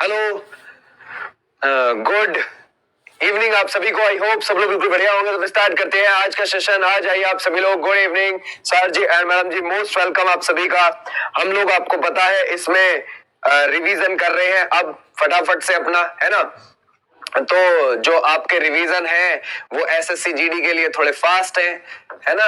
Hello, good evening आप सभी को। आई होप सब लोग बिल्कुल बढ़िया होंगे। तो स्टार्ट करते हैं आज का सेशन। आज आइए आप सभी लोग। Good evening sir ji and madam ji, most welcome आप सभी का। हम लोग आपको पता है इसमें रिवीजन कर रहे हैं अब फटाफट से अपना, है ना। तो जो आपके रिवीजन है वो एसएससी जीडी के लिए थोड़े फास्ट है ना,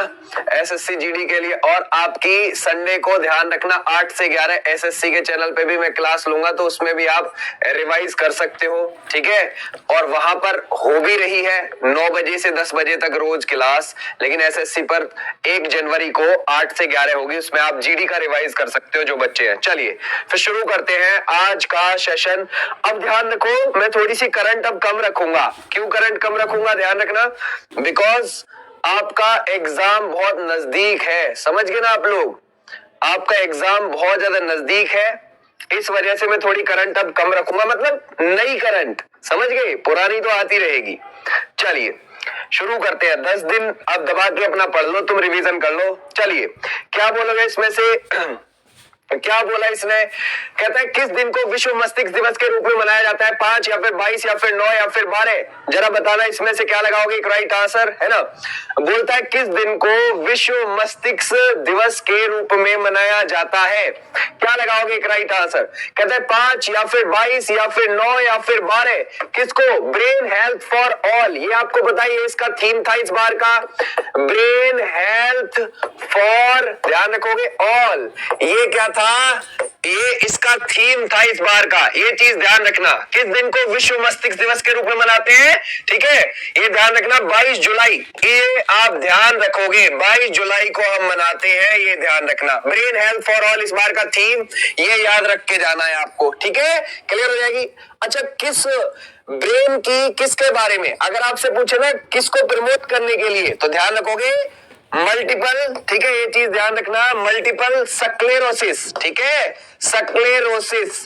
एसएससी जीडी के लिए। और आपकी संडे को ध्यान रखना 8 से 11 एसएससी के चैनल पे भी मैं क्लास लूंगा, तो उसमें भी आप रिवाइज कर सकते हो, ठीक है। और वहां पर हो भी रही है 9 बजे से 10 बजे तक रोज क्लास, लेकिन एसएससी पर 1 जनवरी को 8 से 11 होगी, उसमें आप जीडी का रिवाइज कर सकते हो जो बच्चे हैं। चलिए फिर शुरू करते हैं आज का सेशन। अब ध्यान रखो, मैं थोड़ी सी करंट अब कम रखूंगा। क्यों करंट कम रखूंगा ध्यान रखना, बिकॉज आपका एग्जाम बहुत नजदीक है। समझ गए ना आप लोग, आपका एग्जाम बहुत ज्यादा नजदीक है, इस वजह से मैं थोड़ी करंट अब कम रखूंगा, मतलब नई करंट, समझ गए, पुरानी तो आती रहेगी। चलिए शुरू करते हैं। 10 दिन अब दबा के अपना पढ़ लो, तुम रिवीजन कर लो। चलिए क्या बोलोगे इसमें से क्या बोला इसने, कहता है किस दिन को विश्व मस्तिष्क दिवस के रूप में मनाया जाता है, 5 या फिर 22 या फिर 9 या फिर 12, जरा बताना इसमें से क्या लगाओगे एक राइट आंसर, है ना। बोलता है किस दिन को विश्व मस्तिष्क दिवस के रूप में मनाया जाता है, क्या लगाओगे एक राइट आंसर। कहता है 5 या फिर 22 या फिर 9 या फिर 12, किसको, ब्रेन हेल्थ फॉर ऑल। ये आपको बताइए इसका थीम था इस बार का, ब्रेन हेल्थ फॉर, ध्यान रखोगे, ऑल। ये क्या था, ये इसका थीम था इस बार का, ये चीज ध्यान रखना। किस दिन को विश्व मस्तिष्क दिवस के रूप में मनाते हैं, ठीक है, ये ध्यान रखना 22 जुलाई, ये आप ध्यान रखोगे 22 जुलाई को हम मनाते हैं, ये ध्यान रखना। ब्रेन हेल्थ फॉर ऑल इस बार का थीम, ये याद रख के जाना है आपको, ठीक है, क्लियर हो जाएगी। अच्छा, किस ब्रेन की किसके बारे में अगर आपसे पूछे ना किसको प्रमोट करने के लिए, तो ध्यान रखोगे मल्टीपल, ठीक है, ये चीज ध्यान रखना, मल्टीपल स्क्लेरोसिस, ठीक है, स्क्लेरोसिस,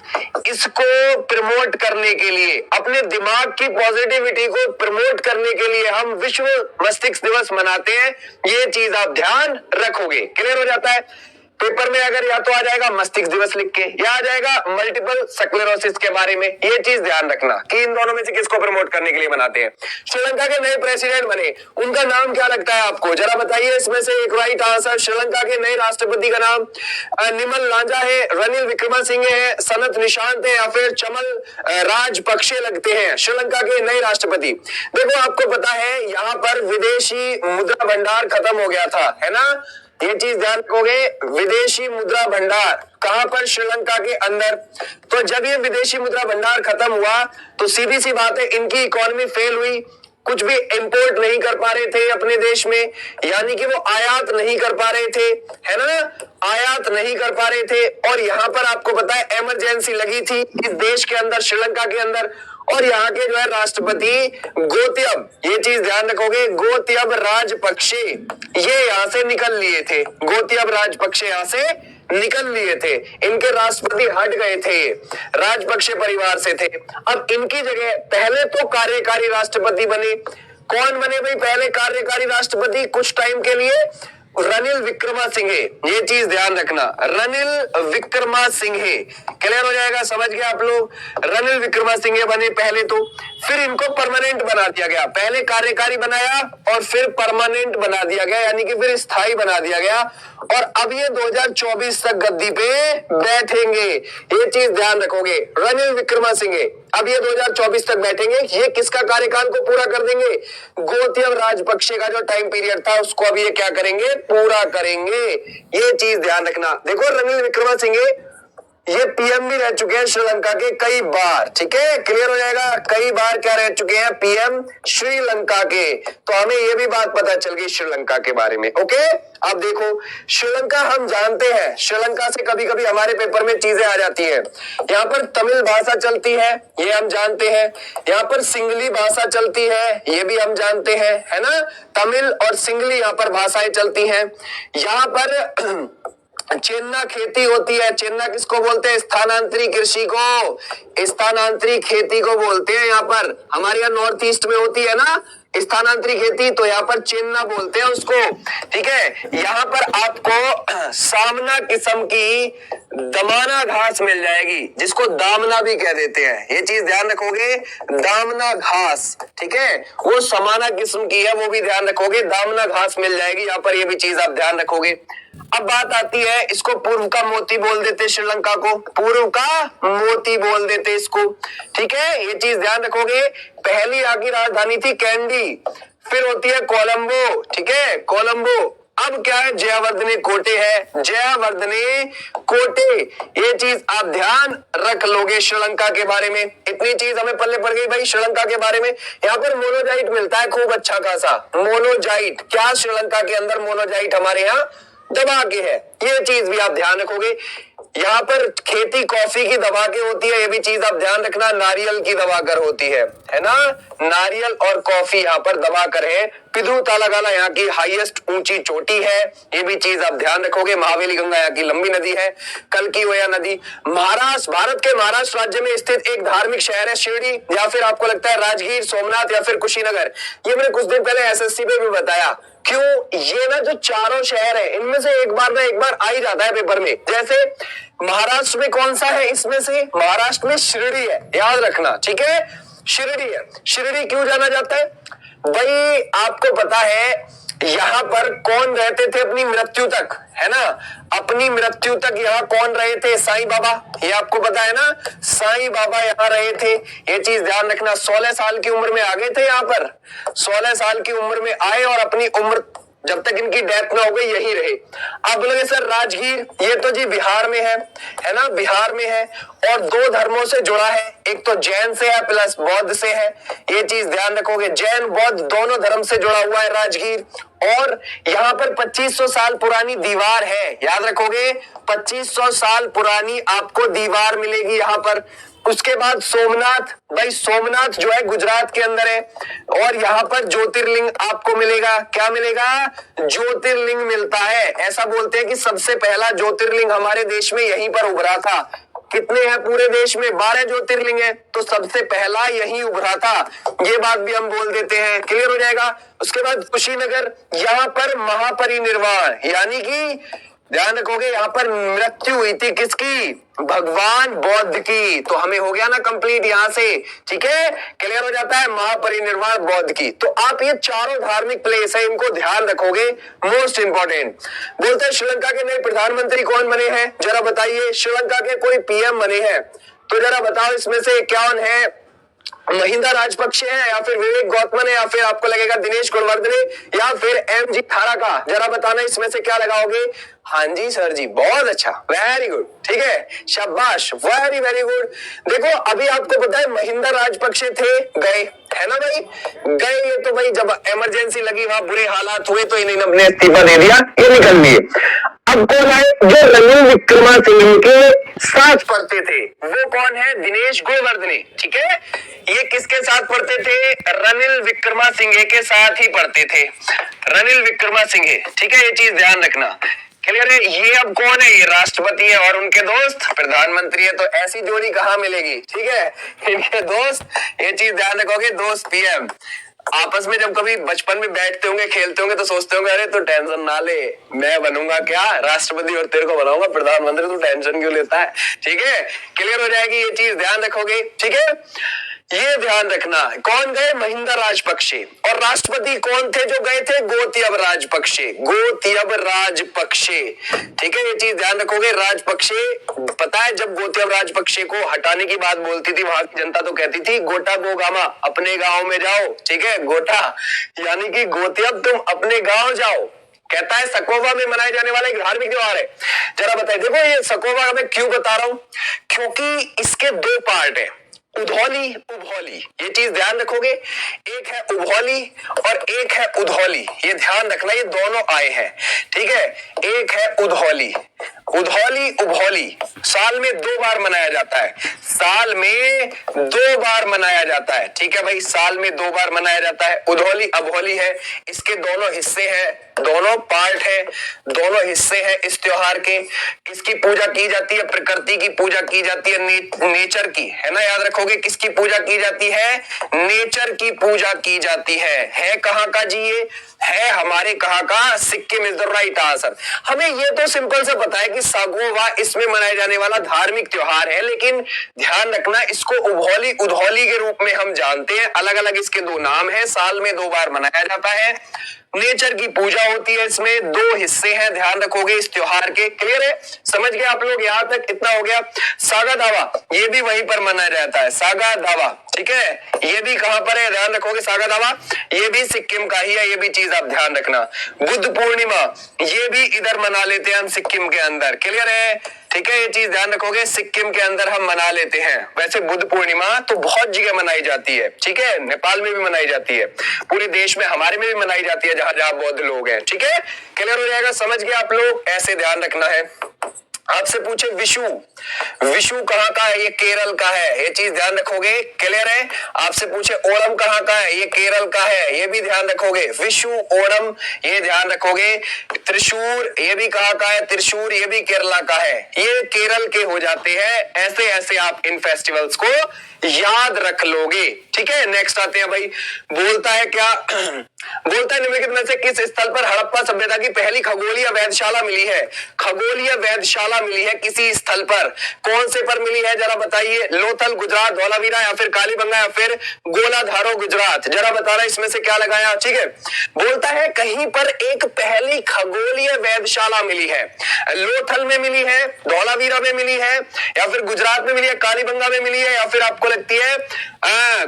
इसको प्रमोट करने के लिए, अपने दिमाग की पॉजिटिविटी को प्रमोट करने के लिए हम विश्व मस्तिष्क दिवस मनाते हैं, ये चीज आप ध्यान रखोगे। क्लियर हो जाता है। पेपर में अगर या तो आ जाएगा मस्तिष्क दिवस लिख के, या आ जाएगा मल्टीपल स्क्लेरोसिस के बारे में, ये चीज ध्यान रखना कि इन दोनों में से किसको प्रमोट करने के लिए बनाते हैं। श्रीलंका के नए प्रेसिडेंट बने, उनका नाम क्या लगता है आपको, जरा बताइए इसमें से एक राइट आंसर। श्रीलंका के नए राष्ट्रपति का नाम निमल लांजा है, रनिल विक्रमसिंघे है, सनत निशांत है, या फिर चमल राजपक्षे लगते हैं श्रीलंका के नए राष्ट्रपति। देखो आपको पता है यहाँ पर विदेशी मुद्रा भंडार खत्म हो गया था, है ना, ये चीज ध्यान रखोगे, विदेशी मुद्रा भंडार कहां पर, श्रीलंका के अंदर। तो जब ये विदेशी मुद्रा भंडार खत्म हुआ तो सीधी सी बात है इनकी इकोनॉमी फेल हुई, कुछ भी इंपोर्ट नहीं कर पा रहे थे अपने देश में, यानी कि वो आयात नहीं कर पा रहे थे, है ना, आयात नहीं कर पा रहे थे। और यहाँ पर आपको पता है इमरजेंसी लगी थी इस देश के अंदर, श्रीलंका के अंदर, और यहाँ के जो है राष्ट्रपति गोतयब, ये चीज ध्यान रखोगे, गोतयब राजपक्षे ये यहाँ से निकल लिए थे, गोतयब राजपक्षे यहाँ से निकल लिए थे, इनके राष्ट्रपति हट गए थे, राजपक्षे परिवार से थे। अब इनकी जगह पहले तो कार्यकारी राष्ट्रपति बने, कौन बने भाई पहले कार्यकारी राष्ट्रपति कुछ टाइम के लिए, रनिल विक्रमसिंघे, ये चीज ध्यान रखना, रनिल विक्रमसिंघे। क्लियर हो जाएगा, समझ गए आप लोग, रनिल विक्रमसिंघे बने पहले तो, फिर इनको परमानेंट बना दिया गया, पहले कार्यकारी बनाया और फिर परमानेंट बना दिया गया, यानी कि फिर स्थायी बना दिया गया। और अब ये 2024 तक गद्दी पे बैठेंगे, ये चीज ध्यान रखोगे, रनिल विक्रमसिंघे अब ये 2024 तक बैठेंगे, ये किसका कार्यकाल को पूरा कर देंगे, गोतयब राजपक्षे का जो टाइम पीरियड था उसको अब ये क्या करेंगे, पूरा करेंगे, ये चीज ध्यान रखना। देखो रनिल विक्रमसिंघे ये पीएम भी रह चुके हैं श्रीलंका के कई बार, ठीक है, क्लियर हो जाएगा, कई बार क्या रह चुके हैं, पीएम श्रीलंका के, तो हमें ये भी बात पता चल गई श्रीलंका के बारे में। ओके, अब देखो श्रीलंका हम जानते हैं, श्रीलंका से कभी कभी हमारे पेपर में चीजें आ जाती हैं, यहाँ पर तमिल भाषा चलती है, ये हम जानते हैं, यहाँ पर सिंगली भाषा चलती है, ये भी हम जानते हैं, है ना, तमिल और सिंगली यहाँ पर भाषाएं चलती हैं। यहाँ पर चेन्ना खेती होती है, चेन्ना किसको बोलते हैं, स्थानांतरी कृषि को, स्थानांतरी खेती को बोलते हैं। यहाँ पर हमारे यहाँ नॉर्थ ईस्ट में होती है ना स्थानांतरी खेती, तो यहाँ पर चिन्ना बोलते हैं उसको। ठीक है, यहाँ पर आपको सामना किस्म की दमाना घास मिल जाएगी, जिसको दामना भी कह देते हैं। ये चीज ध्यान रखोगे, दामना घास। ठीक है, वो समाना किस्म की है, वो भी ध्यान रखोगे, दामना घास मिल जाएगी यहाँ पर, ये भी चीज आप ध्यान रखोगे। अब बात आती है, इसको पूर्व का मोती बोल देते, श्रीलंका को पूर्व का मोती बोल देते इसको। ठीक है, ये चीज ध्यान रखोगे। पहली यहाँ की राजधानी थी कैंडी, फिर होती है कोलंबो। ठीक है, कोलंबो। अब क्या है, जयावर्धने कोटे है, जयावर्धने कोटे। ये चीज आप ध्यान रख लोगे श्रीलंका के बारे में। इतनी चीज हमें पल्ले पड़ गई भाई श्रीलंका के बारे में। यहाँ पर मोनोजाइट मिलता है खूब अच्छा खासा, मोनोजाइट। क्या श्रीलंका के अंदर मोनोजाइट हमारे यहाँ दबा के है, ये चीज भी आप ध्यान रखोगे। यहाँ पर खेती कॉफी की दबा के होती है, ये भी चीज आप ध्यान रखना। नारियल की दबा कर होती है ना, नारियल और कॉफी यहाँ पर दबा कर है। पिद्रू तालागाला यहाँ की हाईएस्ट ऊंची चोटी है, ये भी चीज आप ध्यान रखोगे। महावेली गंगा यहाँ की लंबी नदी है। कल्कीओया नदी, महाराष्ट्र, भारत के महाराष्ट्र राज्य में स्थित एक धार्मिक शहर है शिरडी, या फिर आपको लगता है राजगीर, सोमनाथ या फिर कुशीनगर। ये मैंने कुछ दिन पहले एसएससी पे भी बताया। क्यों, ये ना जो चारों शहर है, इनमें से एक बार आ ही जाता है पेपर में। जैसे महाराष्ट्र में कौन सा है, इसमें से महाराष्ट्र में शिरडी है, याद रखना। ठीक है, शिरडी है। शिरडी क्यों जाना जाता है भाई, आपको पता है यहाँ पर कौन रहते थे अपनी मृत्यु तक, है ना। अपनी मृत्यु तक यहाँ कौन रहे थे, साईं बाबा। ये आपको पता है ना, साईं बाबा यहाँ रहे थे। ये चीज ध्यान रखना। 16 साल की उम्र में आ गए थे यहाँ पर, 16 साल की उम्र में आए और अपनी उम्र जब तक इनकी डेथ ना हो गई यही रहे। आप बोलोगे सर राजगीर, ये तो जी बिहार में है ना, बिहार में है और दो धर्मों से जुड़ा है, एक तो जैन से है प्लस बौद्ध से है। ये चीज ध्यान रखोगे, जैन बौद्ध दोनों धर्म से जुड़ा हुआ है राजगीर। और यहाँ पर 2500 साल पुरानी दीवार है, याद रखोगे, 2500 साल पुरानी आपको दीवार मिलेगी यहाँ पर। उसके बाद सोमनाथ, भाई सोमनाथ जो है गुजरात के अंदर है, और यहाँ पर ज्योतिर्लिंग आपको मिलेगा। क्या मिलेगा, ज्योतिर्लिंग मिलता है। ऐसा बोलते हैं कि सबसे पहला ज्योतिर्लिंग हमारे देश में यहीं पर उभरा था। कितने हैं पूरे देश में, 12 ज्योतिर्लिंग है, तो सबसे पहला यही उभरा था। ये बात भी हम बोल देते हैं, क्लियर हो जाएगा। उसके बाद कुशीनगर, यहाँ पर महापरिनिर्वाण, यानी कि ध्यान रखोगे यहाँ पर मृत्यु हुई थी किसकी, भगवान बौद्ध की। तो हमें हो गया ना कंप्लीट यहाँ से। ठीक है, क्लियर हो जाता है, महापरिनिर्वाण बौद्ध की। तो आप ये चारों धार्मिक प्लेस है, इनको ध्यान रखोगे, मोस्ट इंपॉर्टेंट। बोलते हैं श्रीलंका के नए प्रधानमंत्री कौन बने हैं, जरा बताइए। श्रीलंका के कोई पीएम बने हैं, तो जरा बताओ इसमें से कौन है। महिंदा राजपक्षे है, या फिर विवेक गौतम है, या फिर आपको लगेगा दिनेश गुणवर्धने, या फिर एमजी थाराका। जरा बताना इसमें से क्या लगाओगे। हाँ जी सर जी, बहुत अच्छा, वेरी गुड। ठीक है, शाबाश, वेरी वेरी गुड। देखो अभी आपको पता है महिंदा राजपक्षे थे, गए, है ना भाई, गए। ये तो भाई जब इमरजेंसी लगी, वहां बुरे हालात हुए, तो इन्होंने इस्तीफा दे दिया, ये निकल लिए। अब कौन है जो रणनील विक्रमासिंघे के साथ पढ़ते थे, वो कौन है, दिनेश गुणवर्धने। ठीक है, ये किसके साथ पढ़ते थे, रणनील विक्रमासिंघे के साथ ही पढ़ते थे, रणनील विक्रमासिंघे। ठीक है, ये चीज ध्यान रखना, क्लियर है। ये अब कौन है, ये राष्ट्रपति है और उनके दोस्त प्रधानमंत्री है, तो ऐसी जोड़ी कहां मिलेगी। ठीक है, इनके दोस्त, ये चीज ध्यान रखोगे, दोस्त पीएम। आपस में जब कभी बचपन में बैठते होंगे, खेलते होंगे, तो सोचते होंगे अरे तो टेंशन ना ले, मैं बनूंगा क्या राष्ट्रपति और तेरे को बनाऊंगा प्रधानमंत्री, तो टेंशन क्यों लेता है। ठीक है, क्लियर हो जाएगी, ये चीज ध्यान रखोगे। ठीक है, ये ध्यान रखना। कौन गए, महिंदा राजपक्षे। और राष्ट्रपति कौन थे जो गए थे, गोतयब राजपक्षे, गोतयब राजपक्षे। ठीक है, ये चीज ध्यान रखोगे, राजपक्षे। पता है जब गोतयब राजपक्षे को हटाने की बात बोलती थी, वहां की जनता तो कहती थी गोटा गोगामा, अपने गांव में जाओ। ठीक है, गोटा यानी कि गोतयब तुम अपने गांव जाओ। कहता है सकोवा में मनाए जाने वाला एक धार्मिक त्योहार है। जरा बताइए, देखो ये सकोवा मैं क्यों बता रहा हूं, क्योंकि इसके दो पार्ट है, उधौली उभौली। ये चीज ध्यान रखोगे, एक है उभौली और एक है उधौली, ये ध्यान रखना, ये दोनों आए हैं। ठीक है, एक है उधौली, उधौली उभौली साल में 2 बार मनाया जाता है, साल में 2 बार मनाया जाता है। ठीक है भाई, साल में 2 बार मनाया जाता है। उधौली अभौली है, इसके दोनों हिस्से हैं, दोनों पार्ट है, दोनों हिस्से हैं इस त्योहार के। किसकी पूजा की जाती है, प्रकृति की पूजा की जाती है, नेचर की, है ना, याद रखो। रखोगे किसकी पूजा की जाती है? नेचर की पूजा की जाती है कहां का जी? ये है हमारे कहां का? Sikkim is the right answer. हमें ये तो सिंपल से पता है कि सागोवा इसमें मनाया जाने वाला धार्मिक त्योहार है, लेकिन ध्यान रखना इसको उभौली उधौली के रूप में हम जानते हैं। अलग अलग इसके दो नाम है, साल में 2 बार मनाया जाता है। नेचर की पूजा होती है, इसमें 2 हिस्से हैं, ध्यान रखोगे इस त्योहार के। क्लियर है? समझ गए आप लोग? यहां तक इतना हो गया। सागा दावा ये भी वहीं पर मनाया जाता है, सागा दावा, ठीक है। ये भी कहां पर है? ध्यान रखोगे सागा दावा ये भी सिक्किम का ही है, ये भी चीज आप ध्यान रखना। बुद्ध पूर्णिमा ये भी इधर मना लेते हैं हम सिक्किम के अंदर। क्लियर है? ठीक है, ये चीज ध्यान रखोगे, सिक्किम के अंदर हम मना लेते हैं। वैसे बुद्ध पूर्णिमा तो बहुत जगह मनाई जाती है, ठीक है, नेपाल में भी मनाई जाती है, पूरे देश में हमारे में भी मनाई जाती है जहां जहां बौद्ध लोग हैं। ठीक है, क्लियर हो जाएगा? समझ गए आप लोग? ऐसे ध्यान रखना है। आपसे पूछे विशु, विशु कहाँ का है? ये केरल का है, ये चीज ध्यान रखोगे। क्लियर है? आपसे पूछे ओणम कहाँ का है? ये केरल का है, ये भी ध्यान रखोगे। विशु ओणम ये ध्यान रखोगे। त्रिशूर ये भी कहाँ का है? त्रिशूर ये भी केरला का है, ये केरल के हो जाते हैं। ऐसे ऐसे आप इन फेस्टिवल्स को याद रख लोगे। ठीक है, नेक्स्ट आते हैं भाई। बोलता है क्या? बोलता है निम्नलिखित में से किस स्थल पर हड़प्पा सभ्यता की पहली खगोलीय वेधशाला मिली है? खगोलीय वेधशाला मिली है किसी स्थल पर, कौन से पर मिली है जरा बताइए? लोथल गुजरात, धौलावीरा या फिर कालीबंगा या फिर गोलाधारो गुजरात, जरा बताना इसमें से क्या लगाया। ठीक है, बोलता है कहीं पर एक पहली खगोलीय वेधशाला मिली है, लोथल में मिली है, धौलावीरा में मिली है, या फिर गुजरात में मिली है, कालीबंगा में मिली है, या फिर आपको लगती है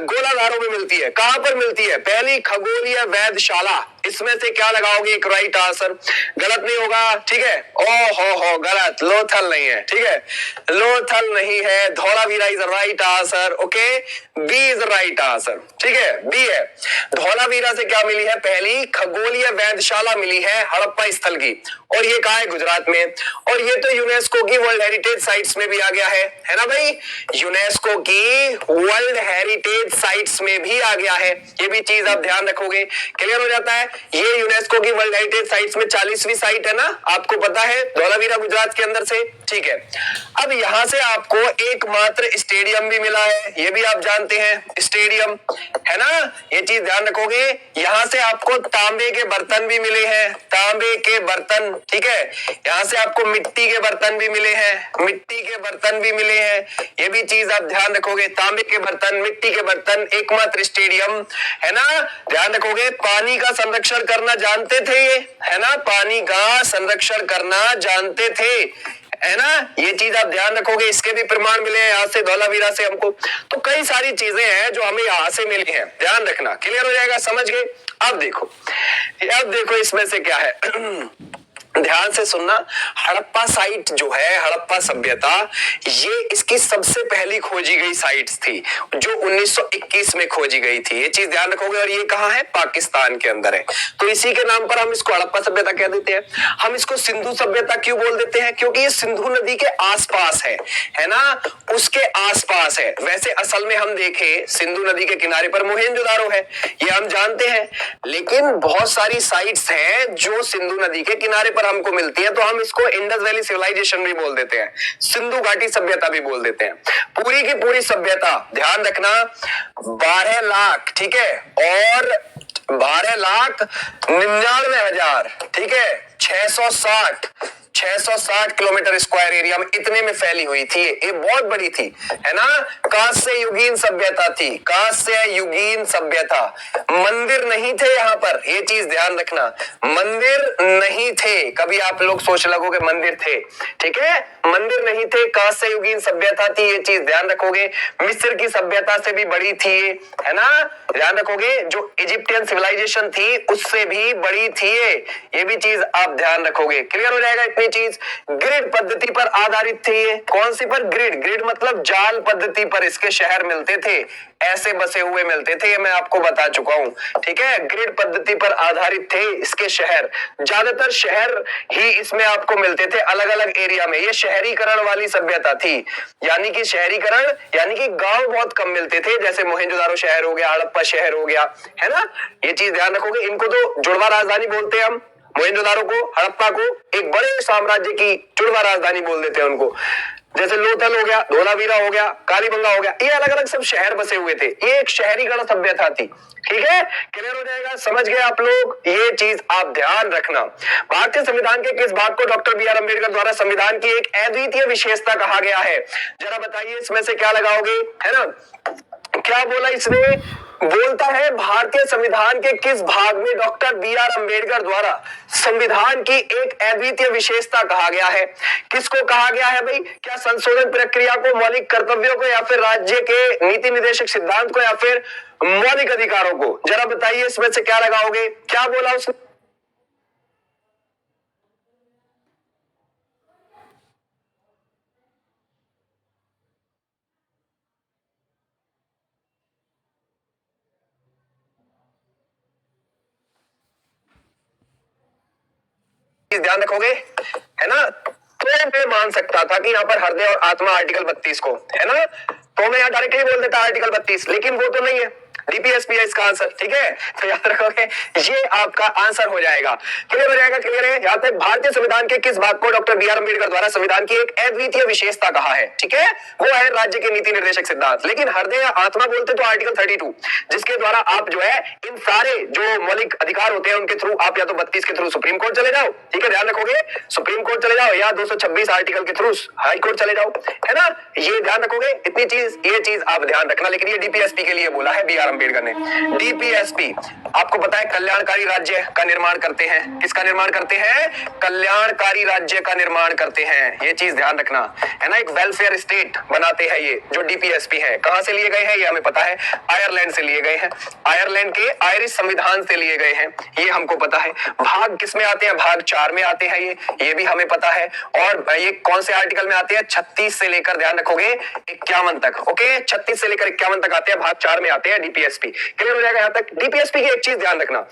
गोलाधारों में मिलती है? कहां पर मिलती है पहली खगोलीय वेधशाला? इसमें से क्या लगाओगे? एक राइट आंसर, गलत नहीं होगा। ठीक है, ओ हो गलत, लोथल नहीं है। ठीक है, लोथल नहीं है, Dholavira is right answer. Okay, B is right answer. ठीक है, बी है। धौलावीरा से क्या मिली है? पहली खगोलीय वेधशाला मिली है हड़प्पा स्थल की, और ये कहा है? गुजरात में। और ये तो यूनेस्को की वर्ल्ड हेरिटेज साइट्स में भी आ गया है ना भाई? यूनेस्को की वर्ल्ड हेरिटेज साइट्स में भी आ गया है, ये भी चीज आप ध्यान रखोगे। क्लियर हो जाता है? ये यूनेस्को की वर्ल्ड हेरिटेज साइट्स में 40वीं साइट है ना, आपको पता है, धौलावीरा गुजरात के अंदर से। ठीक है, अब यहां से आपको एकमात्र स्टेडियम भी मिला है, ये भी आप जानते हैं, स्टेडियम है ना, ये चीज ध्यान रखोगे। यहां से आपको तांबे के बर्तन भी मिले हैं, तांबे के बर्तन। ठीक है, यहां से आपको मिट्टी के बर्तन भी मिले हैं, मिट्टी के बर्तन भी मिले हैं, ये भी चीज आप ध्यान रखोगे। तांबे के बर्तन, मिट्टी के बर्तन, एकमात्र स्टेडियम है ना, ध्यान रखोगे। पानी का संरक्षण करना जानते थे ये, है ना, पानी का संरक्षण करना जानते थे, है ना, ये चीज आप ध्यान रखोगे। इसके भी प्रमाण मिले हैं यहाँ से, धौलावीरा से हमको। तो कई सारी चीजें हैं जो हमें यहाँ से मिली हैं, ध्यान रखना। क्लियर हो जाएगा? समझ गए? अब देखो इसमें से क्या है ध्यान से सुनना। हड़प्पा साइट जो है, हड़प्पा सभ्यता, ये इसकी सबसे पहली खोजी गई साइट्स थी जो 1921 में खोजी गई थी, ये चीज ध्यान रखोगे। और ये कहाँ है? पाकिस्तान के अंदर है। तो इसी के नाम पर हम इसको हड़प्पा सभ्यता कह देते हैं। हम इसको सिंधु सभ्यता क्यों बोल देते हैं? क्योंकि ये सिंधु नदी के आसपास है ना, उसके आसपास है। वैसे असल में हम देखें, सिंधु नदी के किनारे पर मोहेंजोदारो है, ये हम जानते हैं, लेकिन बहुत सारी साइट्स हैं जो सिंधु नदी के किनारे पर हमको मिलती है, तो हम इसको इंडस वैली सिविलाइजेशन भी बोल देते हैं, सिंधु घाटी सभ्यता भी बोल देते हैं। पूरी की पूरी सभ्यता ध्यान रखना 12 लाख, ठीक है, और 12,99,000, ठीक है, 660 किलोमीटर स्क्वायर एरिया में, इतने में फैली हुई थी। ये बहुत बड़ी थी, है ना। कांस्य युगीन सभ्यता थी, कांस्य युगीन सभ्यता। मंदिर नहीं थे यहाँ पर, ये चीज ध्यान रखना, मंदिर नहीं थे। कभी आप लोग सोच लगोगे मंदिर थे, ठीक है, मंदिर नहीं थे, कांस्य युगीन सभ्यता थी, ये चीज ध्यान रखोगे। मिस्र की सभ्यता से भी बड़ी थी, है ना, ध्यान रखोगे। जो इजिप्टियन सिविलाइजेशन थी उससे भी बड़ी थी, ये भी चीज आप ध्यान रखोगे। क्लियर हो जाएगा इतनी चीज। ग्रिड पद्धति पर आधारित थी ये, कौन सी पर? ग्रिड मतलब जाल पद्धति पर इसके शहर मिलते थे, ऐसे बसे हुए मिलते थे, ये मैं आपको बता चुका हूं, ठीक है। ग्रिड पद्धति पर आधारित थे इसके शहर, ज्यादातर शहर ही इसमें आपको मिलते थे अलग अलग एरिया में। ये शहरीकरण वाली सभ्यता थी, यानी कि शहरीकरण यानी कि गांव बहुत कम मिलते थे, जैसे मोहेंजोदारो शहर हो गया, हड़प्पा शहर हो गया, है ना, ये चीज ध्यान रखोगे। इनको तो जुड़वा राजधानी बोलते हैं हम, मोहेंजोदारो को, हड़प्पा को एक बड़े साम्राज्य की जुड़वा राजधानी बोल देते हैं उनको, जैसे लोथल हो गया, धोलावीरा हो गया, कालीबंगा हो गया, ये अलग अलग सब शहर बसे हुए थे। ये एक शहरीकरण सभ्यता थी। ठीक है, क्लियर हो जाएगा, समझ गए आप लोग? ये चीज आप ध्यान रखना। भारतीय संविधान के किस भाग को डॉक्टर बी आर अम्बेडकर द्वारा संविधान की एक अद्वितीय विशेषता कहा गया है? जरा बताइए, इसमें से क्या लगाओगे, है ना? क्या बोला इसने? बोलता है भारतीय संविधान के किस भाग में डॉक्टर बी आर अम्बेडकर द्वारा संविधान की एक अद्वितीय विशेषता कहा गया है? किसको कहा गया है भाई? क्या संशोधन प्रक्रिया को, मौलिक कर्तव्यों को, या फिर राज्य के नीति निर्देशक सिद्धांत को, या फिर मौलिक अधिकारों को? जरा बताइए, इसमें से क्या लगाओगे? क्या बोला उसने? ध्यान रखोगे, है ना? तो मैं मान सकता था कि यहाँ पर हृदय और आत्मा आर्टिकल 32 को, है ना, तो मैं यहाँ डायरेक्टली बोल देता आर्टिकल 32, लेकिन वो तो नहीं है। डीपीएसपी है इसका आंसर। ठीक है, तो याद रखोगे, ये आपका आंसर हो जाएगा। क्लियर हो जाएगा? क्लियर है? यहाँ तक भारतीय संविधान के किस भाग को डॉक्टर बी आर अम्बेडकर द्वारा संविधान की एक अद्वितीय विशेषता कहा है? ठीक है, वो है राज्य के नीति निर्देशक सिद्धांत। लेकिन हृदय या आत्मा बोलते तो आर्टिकल 32, जिसके द्वारा आप जो है इन सारे जो मौलिक अधिकार होते हैं उनके थ्रू आप या तो 32 के थ्रू सुप्रीम कोर्ट चले जाओ, ठीक है, ध्यान रखोगे, सुप्रीम कोर्ट चले जाओ, या 226 आर्टिकल के थ्रू हाई कोर्ट चले जाओ, है ना? ये ध्यान रखोगे, इतनी चीज, ये चीज आप ध्यान रखना। लेकिन ये डीपीएसपी के लिए बोला है बी आर अम्बेडकर ने। डीपीएसपी आपको पता है कल्याणकारी राज्य का निर्माण करते हैं। किसका निर्माण करते हैं? कल्याणकारी राज्य का निर्माण करते हैं। ये चीज ध्यान रखना, है ना? एक वेलफेयर स्टेट बनाते हैं ये जो डीपीएसपी है। कहां से लिए गए हैं ये हमें पता है, आयरलैंड से लिए गए हैं, आयरलैंड के आयरिश संविधान से लिए गए हैं, ये हमको पता है। भाग किस में आते हैं? भाग 4 में आते हैं ये भी हमें पता है। और ये कौन से आर्टिकल में आते हैं? 36 से लेकर, ध्यान रखोगे, 51 तक। ओके, 36 से लेकर 51 तक आते हैं, भाग 4 में आते हैं डीपीएसपी। क्लियर हो जाएगा? यहां तक डीपीएसपी की एक चीज ध्यान रखना,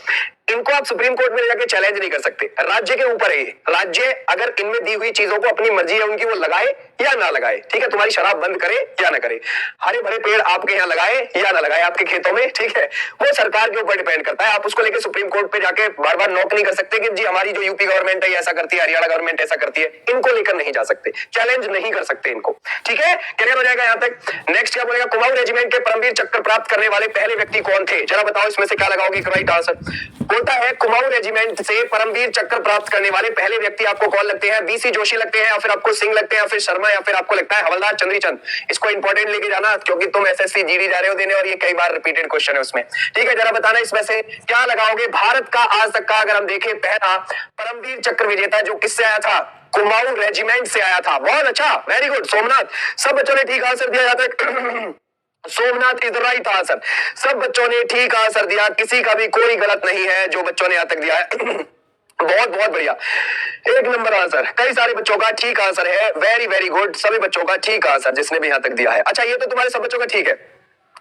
इनको आप सुप्रीम कोर्ट में जाके चैलेंज नहीं कर सकते। राज्य के ऊपर है, राज्य अगर इनमें दी हुई चीजों को, अपनी मर्जी है उनकी, वो लगाए या ना लगाए, ठीक है, तुम्हारी शराब बंद करे या ना करे, हरे भरे पेड़ आपके यहाँ लगाए या ना लगाए आपके खेतों में, ठीक है, वो सरकार के ऊपर डिपेंड करता है। आप उसको लेके सुप्रीम कोर्ट पे जाके बार बार नॉक नहीं कर सकते कि जी हमारी जो यूपी गवर्नमेंट है ऐसा करती है, हरियाणा गवर्नमेंट ऐसा करती है। इनको लेकर नहीं जा सकते, चैलेंज नहीं कर सकते इनको, ठीक है, क्लियर हो जाएगा यहाँ तक? नेक्स्ट क्या बोलेगा? कुमाऊं रेजिमेंट के परमवीर चक्र प्राप्त करने वाले पहले व्यक्ति कौन थे? जरा बताओ, इसमें से क्या लगाओगे राइट आंसर? बोलता है कुमाऊं रेजिमेंट से परमवीर चक्र प्राप्त करने वाले पहले व्यक्ति आपको कौन लगते हैं? बीसी जोशी लगते हैं, या फिर आपको सिंह लगते हैं, या फिर शर्मा, या फिर आपको लगता है हवलदार चंद्रीचंद? इसको इंपॉर्टेंट लेके जाना, क्योंकि तुम एसएससी जीडी जा रहे हो देने, और ये कई बार रिपीटेड क्वेश्चन है उसमें, ठीक है। जरा बताना इसमें से क्या लगाओगे? भारत का आज तक का अगर हम देखें पहला परमवीर चक्र विजेता जो किससे आया था? कुमाऊं रेजिमेंट से आया था। बहुत अच्छा, वेरी गुड सोमनाथ, सब बच्चों ने ठीक आंसर दिया जाता है। Somnath is the right answer, सब बच्चों ने ठीक आंसर दिया, किसी का भी कोई गलत नहीं है जो बच्चों ने यहां तक दिया है। बहुत बहुत बढ़िया, एक नंबर आंसर, कई सारे बच्चों का ठीक आंसर है, वेरी वेरी गुड, सभी बच्चों का ठीक आंसर जिसने भी यहां तक दिया है। अच्छा, ये तो तुम्हारे सब बच्चों का ठीक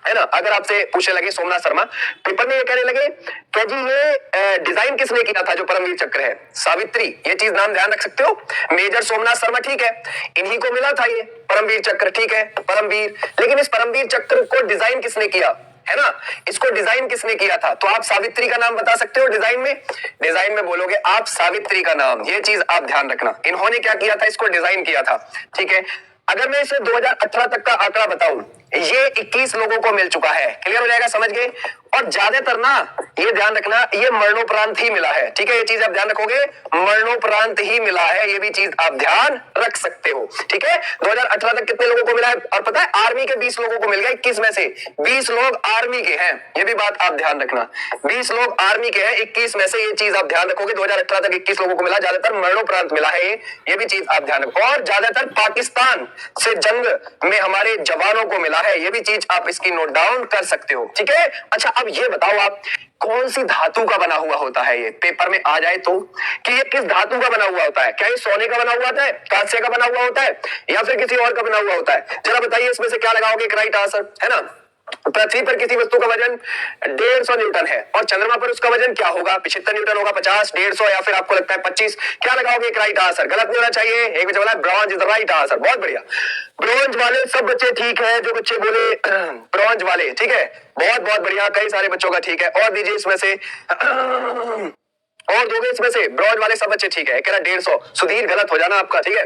है ना? अगर आपसे पूछने लगे सोमनाथ शर्मा पेपर में, ये कहने लगे कि जी ये डिजाइन किसने किया था जो परमवीर चक्र है? सावित्री, ये चीज नाम ध्यान रख सकते हो। मेजर सोमनाथ शर्मा, ठीक है, इन्हीं को मिला था ये परमवीर चक्र, ठीक है, परमवीर। लेकिन इस परमवीर चक्र को डिजाइन किसने किया, है ना? इसको डिजाइन किसने किया था? तो आप सावित्री का नाम बता सकते हो डिजाइन में, डिजाइन में बोलोगे आप सावित्री का नाम, ये चीज आप ध्यान रखना। इन्होंने क्या किया था? इसको डिजाइन किया था, ठीक है। अगर मैं इसे 2018 तक का आंकड़ा बताऊं, ये 21 लोगों को मिल चुका है। क्लियर हो जाएगा? समझ गए? और ज्यादातर ना, ये ध्यान रखना, ये मरणोपरांत ही मिला है, ठीक है, ये चीज आप ध्यान रखोगे, मरणोपरांत ही मिला है, ये भी चीज आप ध्यान रख सकते हो, ठीक है। 2018 तक कितने लोगों को मिला है? और पता है आर्मी के 20 लोगों को मिल गया, 21 में से 20 लोग आर्मी के हैं, ये भी बात आप ध्यान रखना, 20 लोग आर्मी के हैं 21 में से, ये चीज आप ध्यान रखोगे। 2018 तक 21 लोगों को मिला, ज्यादातर मरणोपरांत मिला है ये भी चीज आप ध्यान रखो। और ज्यादातर पाकिस्तान से जंग में हमारे जवानों को मिला है, ये भी चीज आप इसकी नोट डाउन कर सकते हो, ठीक है। अच्छा, अब ये बताओ आप कौन सी धातु का बना हुआ होता है? ये पेपर में आ जाए तो, कि ये किस धातु का बना हुआ होता है? क्या ये सोने का बना हुआ होता है, कांस्य का बना हुआ होता है, या फिर किसी और का बना हुआ होता है? जरा बताइए, इसमें से क्या लगाओगे राइट आंसर, है ना? पृथ्वी पर किसी वस्तु का वजन 150 न्यूटन है, और चंद्रमा पर उसका वजन क्या होगा? 75 न्यूटन होगा, 50, 150, या फिर आपको लगता है 25? क्या लगाओगे राइट आंसर? गलत नहीं होना चाहिए, एक बच्चा बोला bronze is the right answer, बहुत बढ़िया, ब्रॉन्ज वाले सब बच्चे ठीक है, जो बच्चे बोले ब्रॉन्ज वाले, ठीक है, बहुत बहुत बढ़िया, कई सारे बच्चों का ठीक है। और दीजिए इसमें से और दोगे इसमें से ब्रॉड वाले सब बच्चे ठीक है, कह रहा 150। सुधीर गलत हो जाना आपका, ठीक है,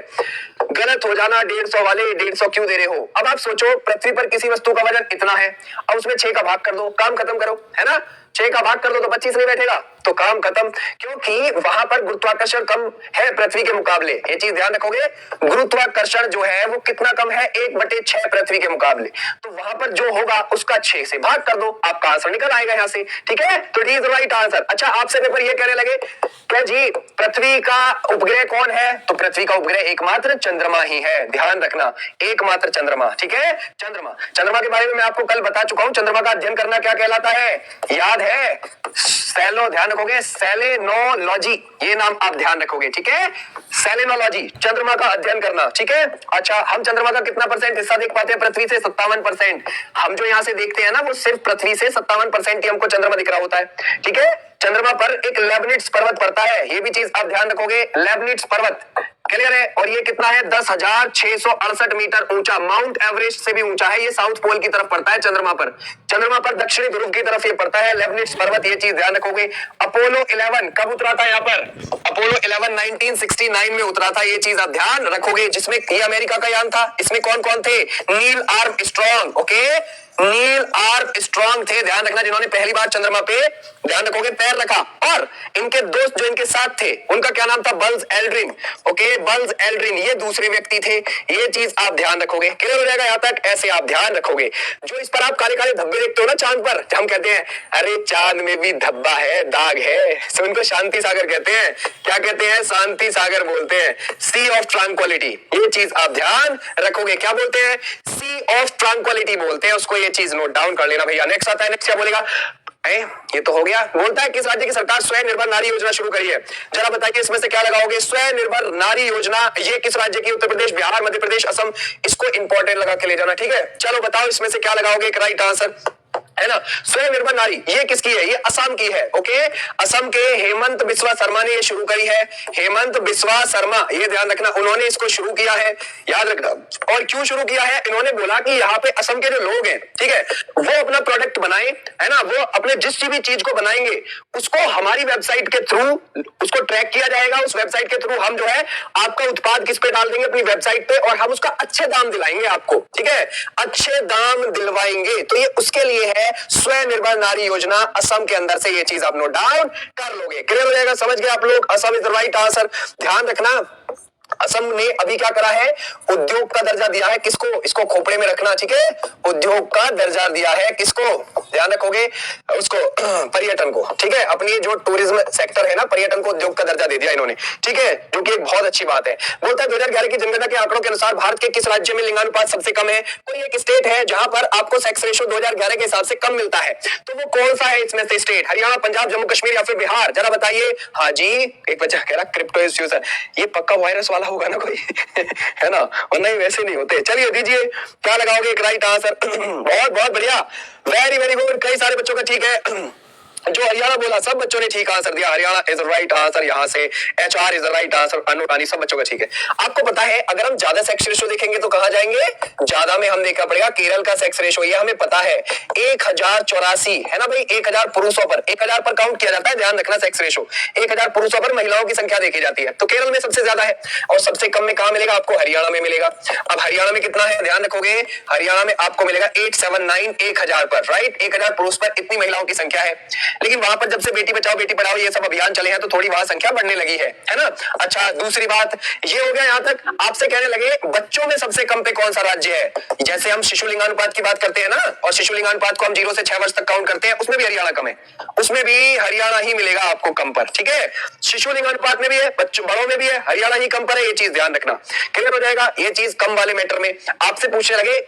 गलत हो जाना। 150 वाले 150 क्यों दे रहे हो? अब आप सोचो पृथ्वी पर किसी वस्तु का वजन इतना है, अब उसमें 6 का भाग कर दो, काम खत्म करो, है ना। 6 का भाग कर दो तो 25 नहीं बैठेगा, तो काम खत्म, क्योंकि वहां पर गुरुत्वाकर्षण कम है पृथ्वी के मुकाबले। ये चीज ध्यान रखोगे, गुरुत्वाकर्षण जो है वो कितना कम है, 1/6 पृथ्वी के मुकाबले। तो वहां पर जो होगा उसका 6 से भाग कर दो, आपका आंसर निकल आएगा यहां से, ठीक है। तो it is the right answer. अच्छा, आपसे पेपर ये कहने लगे क्या जी पृथ्वी का उपग्रह कौन है, तो पृथ्वी का उपग्रह एकमात्र चंद्रमा ही है, ध्यान रखना, एकमात्र चंद्रमा, ठीक है। चंद्रमा, चंद्रमा के बारे में मैं आपको कल बता चुका हूं, चंद्रमा का अध्ययन करना क्या कहलाता है, याद है, सेलो, ध्यान रखोगे, सेलेनोलॉजी, ये नाम आप ध्यान रखोगे, ठीक है, सेलेनोलॉजी, चंद्रमा का अध्ययन करना, ठीक है। अच्छा, हम चंद्रमा का कितना % हिस्सा देख पाते हैं पृथ्वी से? 57%। हम जो यहां से देखते हैं ना, वो सिर्फ पृथ्वी से 57% ही हमको चंद्रमा दिख रहा होता है, ठीक है। चंद्रमा पर एक लेबनिट्स पर्वत पड़ता है, ये भी चीज आप ध्यान रखोगे, लेबनिट्स पर्वत, क्लियर है। और ये कितना है, 10,668 मीटर ऊंचा, माउंट एवरेस्ट से भी ऊंचा है। ये साउथ पोल की तरफ पड़ता है चंद्रमा पर, चंद्रमा पर दक्षिणी ध्रुव की तरफ ये पड़ता है लेबनिट्स पर्वत, ये चीज ध्यान रखोगे। अपोलो 11 कब उतरा था यहाँ पर? अपोलो 11 1969 में उतरा था, ये चीज आप ध्यान रखोगे, जिसमें ये अमेरिका का यान था। इसमें कौन कौन थे? Neil Armstrong, okay, Neil Armstrong थे, ध्यान रखना, जिन्होंने पहली बार चंद्रमा पे, ध्यान रखोगे, पैर रखा। और इनके दोस्त जो इनके साथ थे उनका क्या नाम था? Bulge Aldrin, okay, bulge Aldrin, ये दूसरे व्यक्ति थे, ये चीज आप ध्यान रखोगे, क्लियर हो जाएगा यहां तक, ऐसे आप ध्यान रखोगे। जो इस पर आप काले काले धब्बे देखते हो ना चांद पर, हम कहते हैं अरे चांद में भी धब्बा है, दाग है, तो उनको शांति सागर कहते हैं। क्या कहते हैं? शांति सागर बोलते हैं, सी ऑफ ट्रांक्विलिटी, ये चीज आप ध्यान रखोगे। क्या बोलते हैं? सी ऑफ ट्रांक्विलिटी बोलते हैं उसको, ये चीज नोट डाउन कर लेना भैया। नेक्स्ट आता है, नेक्स्ट क्या बोलेगा? ये तो हो गया। बोलता है किस राज्य की सरकार स्वनिर्भर नारी योजना शुरू करी है? जरा बताइए इसमें से क्या लगाओगे? स्वनिर्भर नारी योजना, ये किस राज्य की? उत्तर प्रदेश, बिहार, मध्य प्रदेश, असम। इसको इंपॉर्टेंट लगा के ले जाना, ठीक है। चलो बताओ इसमें से क्या लगाओगे एक राइट आंसर, है ना। स्वनिर्भर नारी ये किसकी है? ये असम की है, ओके। असम के हेमंत बिस्वा शर्मा ने ये शुरू करी है, हेमंत बिस्वा शर्मा, ये ध्यान रखना, उन्होंने इसको शुरू किया है, याद रखना। और क्यों शुरू किया है? इन्होंने बोला कि यहाँ पे असम के जो लोग हैं, ठीक है, वो अपना प्रोडक्ट बनाए, है ना, वो अपने जिस भी चीज को बनाएंगे उसको हमारी वेबसाइट के थ्रू उसको ट्रैक किया जाएगा। उस वेबसाइट के थ्रू हम जो है आपका उत्पाद किस पे डाल देंगे? अपनी वेबसाइट पे, और हम उसका अच्छे दाम दिलाएंगे आपको, ठीक है, अच्छे दाम दिलवाएंगे। तो ये उसके लिए है स्वनिर्भर नारी योजना, असम के अंदर से, ये चीज आप नोट डाउन कर लोगे, क्लियर हो जाएगा, समझ गए आप लोग। Assam is the right answer. ध्यान रखना, असम ने अभी क्या करा है? उद्योग का दर्जा दिया है किसको? इसको खोपड़े में रखना, ठीक है, उद्योग का दर्जा दिया है किसको? ध्यान रखोगे, उसको पर्यटन को, ठीक है, अपनी जो टूरिज्म सेक्टर है ना, पर्यटन को उद्योग का दर्जा दे दिया इन्होंने, ठीक है, जो कि एक बहुत अच्छी बात है। बोलता है 2011 की जनगणना के आंकड़ों के अनुसार भारत के किस राज्य में लिंगानुपात सबसे कम है? कोई एक स्टेट है जहां पर आपको सेक्स रेशो 2011 के हिसाब से कम मिलता है, तो वो कौन सा है इसमें से स्टेट? हरियाणा, पंजाब, जम्मू कश्मीर या फिर बिहार? जरा बताइए। हाँ जी, एक बच्चा कह रहा क्रिप्टो इज फ्यूचर, ये पक्का वायरस वाला होगा ना कोई है ना, और नहीं वैसे नहीं होते। चलिए दीजिए क्या लगाओगे एक राइट आंसर बहुत बहुत बढ़िया, वेरी वेरी गुड, कई सारे बच्चों का ठीक है। जो हरियाणा बोला सब बच्चों ने ठीक आंसर दिया, हरियाणा इज राइट आंसर। यहाँ से HR is right answer, Anurani, सब बच्चों का ठीक है। आपको पता है अगर हम ज्यादा सेक्स रेशो देखेंगे तो कहां जाएंगे? ज्यादा में हम देखना पड़ेगा केरल का सेक्स रेशो, ये हमें पता है 1084 है ना भाई, 1000 पुरुषों पर, 1000 पर काउंट किया जाता है, ध्यान रखना सेक्स रेशो, 1000 पुरुषों पर महिलाओं की संख्या देखी जाती है। तो केरल में सबसे ज्यादा है, और सबसे कम में कहां मिलेगा आपको? हरियाणा में मिलेगा। अब हरियाणा में कितना है? ध्यान रखोगे, हरियाणा में आपको मिलेगा 879, 1000 पर, राइट, 1000 पुरुष पर इतनी महिलाओं की संख्या है। लेकिन वहां पर जब से बेटी बचाओ बेटी पढ़ाओ ये सब अभियान चले हैं तो थोड़ी वहां संख्या बढ़ने लगी है ना। अच्छा, दूसरी बात ये हो गया, यहां तक आपसे कहने लगे बच्चों में सबसे कम पे कौन सा राज्य है? जैसे हम शिशु लिंगानुपात की बात करते हैं ना, और शिशु लिंगानुपात को हम 0 से 6 वर्ष तक काउंट करते हैं, उसमें भी हरियाणा कम है, उसमें भी हरियाणा ही मिलेगा आपको कम पर, ठीक है। शिशु लिंगानुपात में भी है, बच्चों बड़ों में भी है, हरियाणा ही कम पर है, ये चीज ध्यान रखना, क्लियर हो जाएगा। ये चीज कम वाले मैटर में आपसे पूछने लगे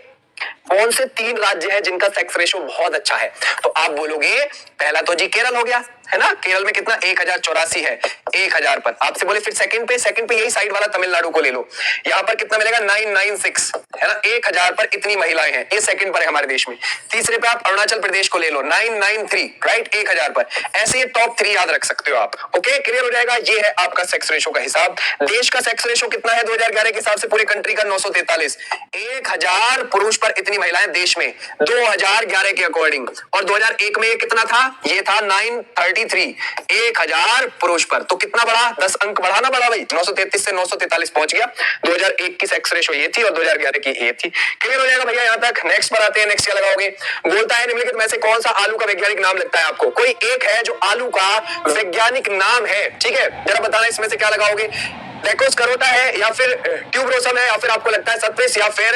कौन से 3 राज्य है जिनका सेक्स रेशो बहुत अच्छा है, तो आप बोलोगे पहला तो जी केरल हो गया, है ना, केरल में कितना 1084 है 1000 पर। आपसे बोले फिर सेकंड पे यही साइड वाला तमिलनाडु को ले लो, यहाँ पर कितना मिलेगा 996, है ना, 1000 पर इतनी महिलाएं हैं, ये सेकंड पर है हमारे देश में। तीसरे पे आप अरुणाचल प्रदेश को ले लो 993, राइट, 1000 पर। ऐसे ये टॉप 3 याद रख सकते हो आप, ओके, क्लियर हो जाएगा। ये है आपका सेक्स रेशो का हिसाब। देश का सेक्स रेशो कितना है 2011 के हिसाब से? पूरे कंट्री का 943, 1000 पुरुष पर इतनी महिलाएं देश में 2011 के अकॉर्डिंग। और 2001 में ये कितना था? ये था 930 943, 1000 पुरुष पर। तो कितना बढ़ा? 10 अंक बढ़ा ना बढ़ा भाई? 933 से 943 पहुंच गया। 2001 की सेक्स रेशो ये थी और 2011 की ये थी। क्लियर हो जाएगा भैया यहाँ तक? नेक्स्ट पर आते हैं। नेक्स्ट क्या लगाओगे? बोलता है निम्नलिखित में से कौन सा आलू का वैज्ञानिक नाम लगता है आपको? कोई एक है जो आलू का वैज्ञानिक नाम है, ठीक है, जरा बताना इसमें से क्या लगाओगे? डेकोस करोटा है या फिर ट्यूबरोसम है या फिर आपको लगता है सतविस या फिर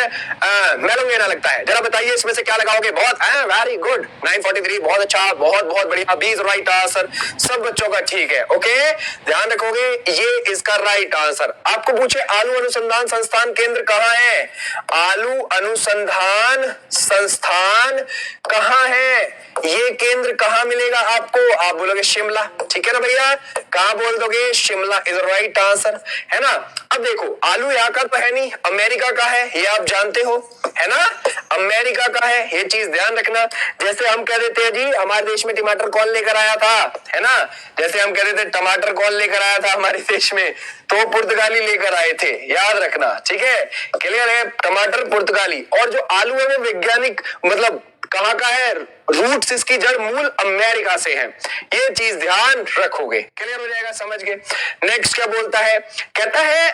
मेलोंगेना लगता है? जरा बताइए इसमें से क्या लगाओगे? बहुत वेरी गुड, 943, बहुत अच्छा, बहुत बहुत बढ़िया, बी इज राइट आंसर। सब बच्चों का ठीक है, ओके, ध्यान रखोगे, ये इसका राइट आंसर। आपको पूछे आलू अनुसंधान संस्थान केंद्र कहाँ है? आलू अनुसंधान संस्थान कहाँ है? ये केंद्र कहाँ मिलेगा आपको? आप बोलोगे शिमला, ठीक है ना भैया? कहाँ बोल दोगे? शिमला इज राइट आंसर, है ना? अब देखो, आलू यहाँ का तो है नहीं, अमेरिका का है, ये आप जानते हो, है ना? अमेरिका का है, ये चीज ध्यान रखना। जैसे हम कह देते हैं जी हमारे देश में टमाटर कौन लेकर आया था, है ना? जैसे हम कह देते हैं टमाटर कौन लेकर आया था हमारे देश में, तो पुर्तगाली लेकर आए थे, याद रखना, ठीक है? क्लियर है? टमाटर पुर्तगाली। और जो आलू है वो वैज्ञानिक मतलब कहाँ का है? रूट्स इसकी जड़ मूल अमेरिका से है, ये चीज ध्यान रखोगे। क्लियर हो जाएगा? समझ गए? नेक्स्ट क्या बोलता है? कहता है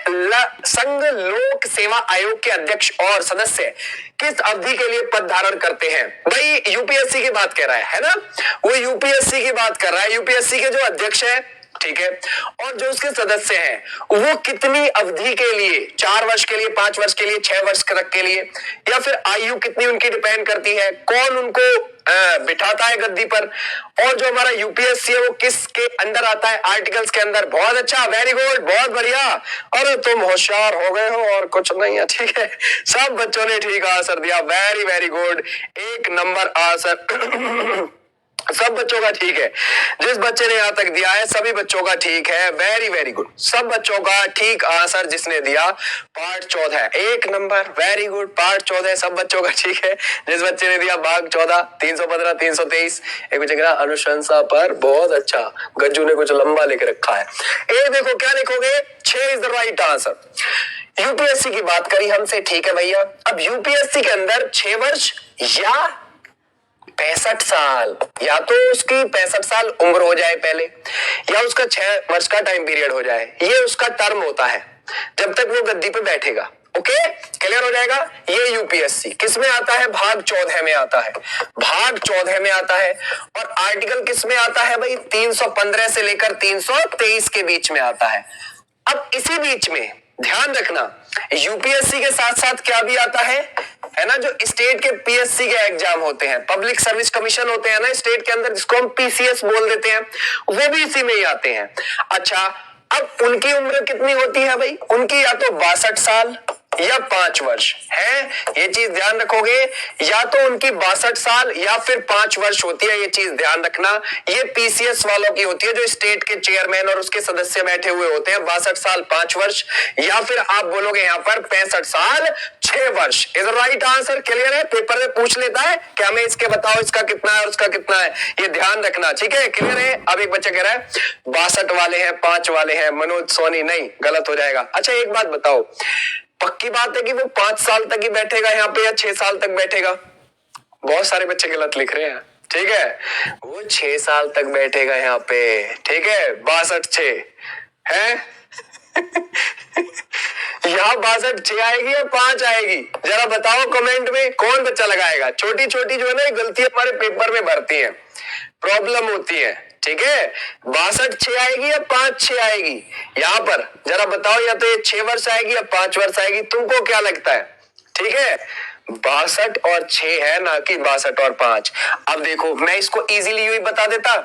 संघ लोक सेवा आयोग के अध्यक्ष और सदस्य किस अवधि के लिए पद धारण करते हैं? भाई यूपीएससी की बात कर रहा है ना? वो यूपीएससी की बात कर रहा है। यूपीएससी के जो अध्यक्ष है, ठीक है, और जो उसके सदस्य हैं वो कितनी अवधि के लिए? 4 वर्ष के लिए, 5 वर्ष के लिए, 6 वर्ष तक के लिए, या फिर आयु कितनी उनकी डिपेंड करती है? कौन उनको बिठाता है गद्दी पर? और जो हमारा यूपीएससी है वो किसके अंडर आता है? आर्टिकल्स के अंदर। बहुत अच्छा, वेरी गुड, बहुत बढ़िया। अरे तुम होशियार हो गए हो और कुछ नहीं है, ठीक है? सब बच्चों ने ठीक आंसर दिया, very very good, 1 number answer. सब बच्चों का ठीक है। जिस बच्चे ने यहां तक दिया है सभी बच्चों का ठीक है, वेरी वेरी गुड। सब बच्चों का ठीक आंसर जिसने दिया part 14, 1 number, very good. Part 14 सब बच्चों का ठीक है। जिस बच्चे ने दिया भाग 14, 315, 323, एक बच्चे कह रहा अनुशंसा पर, बहुत अच्छा। गज्जू ने कुछ लंबा लिख रखा है। ए देखो क्या लिखोगे? 6 is the right answer. UPSC की बात करी हमसे, ठीक है भैया। अब यूपीएससी के अंदर 6 वर्ष या 65 साल, या तो उसकी 65 साल उम्र हो जाए पहले, या उसका 6 वर्ष का टाइम पीरियड हो जाए, ये उसका टर्म होता है जब तक वो गद्दी पे बैठेगा। ओके, क्लियर हो जाएगा? ये यूपीएससी किस में आता है? भाग 14 में आता है, भाग 14 में आता है। और आर्टिकल किस में आता है भाई? 315 से लेकर 323 के बीच में आता है। अब इसी बीच में ध्यान रखना, यूपीएससी के साथ साथ क्या भी आता है ना? जो स्टेट के पीएससी के एग्जाम होते हैं, पब्लिक सर्विस कमीशन होते हैं ना स्टेट के अंदर, जिसको हम पीसीएस बोल देते हैं, वो भी इसी में ही आते हैं। अच्छा, अब उनकी उम्र कितनी होती है भाई? उनकी या तो 62 साल या 5 वर्ष है, ये चीज ध्यान रखोगे। या तो उनकी 62 साल या फिर 5 वर्ष होती है, ये चीज ध्यान रखना। ये पीसीएस वालों की होती है, जो स्टेट के चेयरमैन और उसके सदस्य बैठे हुए होते हैं। 62 साल 5 वर्ष, या फिर आप बोलोगे यहाँ पर 65 साल 6 वर्ष। Is right answer. क्लियर है? पेपर में पूछ लेता है कि हमें इसके बताओ इसका कितना है और उसका कितना है, ये ध्यान रखना, ठीक है? क्लियर है? अब एक बच्चा कह रहा है 62 वाले हैं, 5 वाले हैं, मनोज सोनी, नहीं, गलत हो जाएगा। अच्छा एक बात बताओ, पक्की बात है कि वो 5 साल तक ही बैठेगा यहाँ पे या 6 साल तक बैठेगा? बहुत सारे बच्चे गलत लिख रहे हैं, ठीक है? वो 6 साल तक बैठेगा यहाँ पे, ठीक है? 62 है। यहाँ 62 आएगी या 5 आएगी? जरा बताओ कमेंट में, कौन बच्चा लगाएगा? छोटी छोटी जो है ना गलती हमारे पेपर में भरती है, प्रॉब्लम होती है, ठीक है? 62 आएगी या 5-6 आएगी? यहाँ पर जरा बताओ, या तो ये 6 वर्ष आएगी या 5 वर्ष आएगी, तुमको क्या लगता है? ठीक है, 62 और 6 है, ना कि 62 और 5। अब देखो, मैं इसको इजीली यूं ही बता देता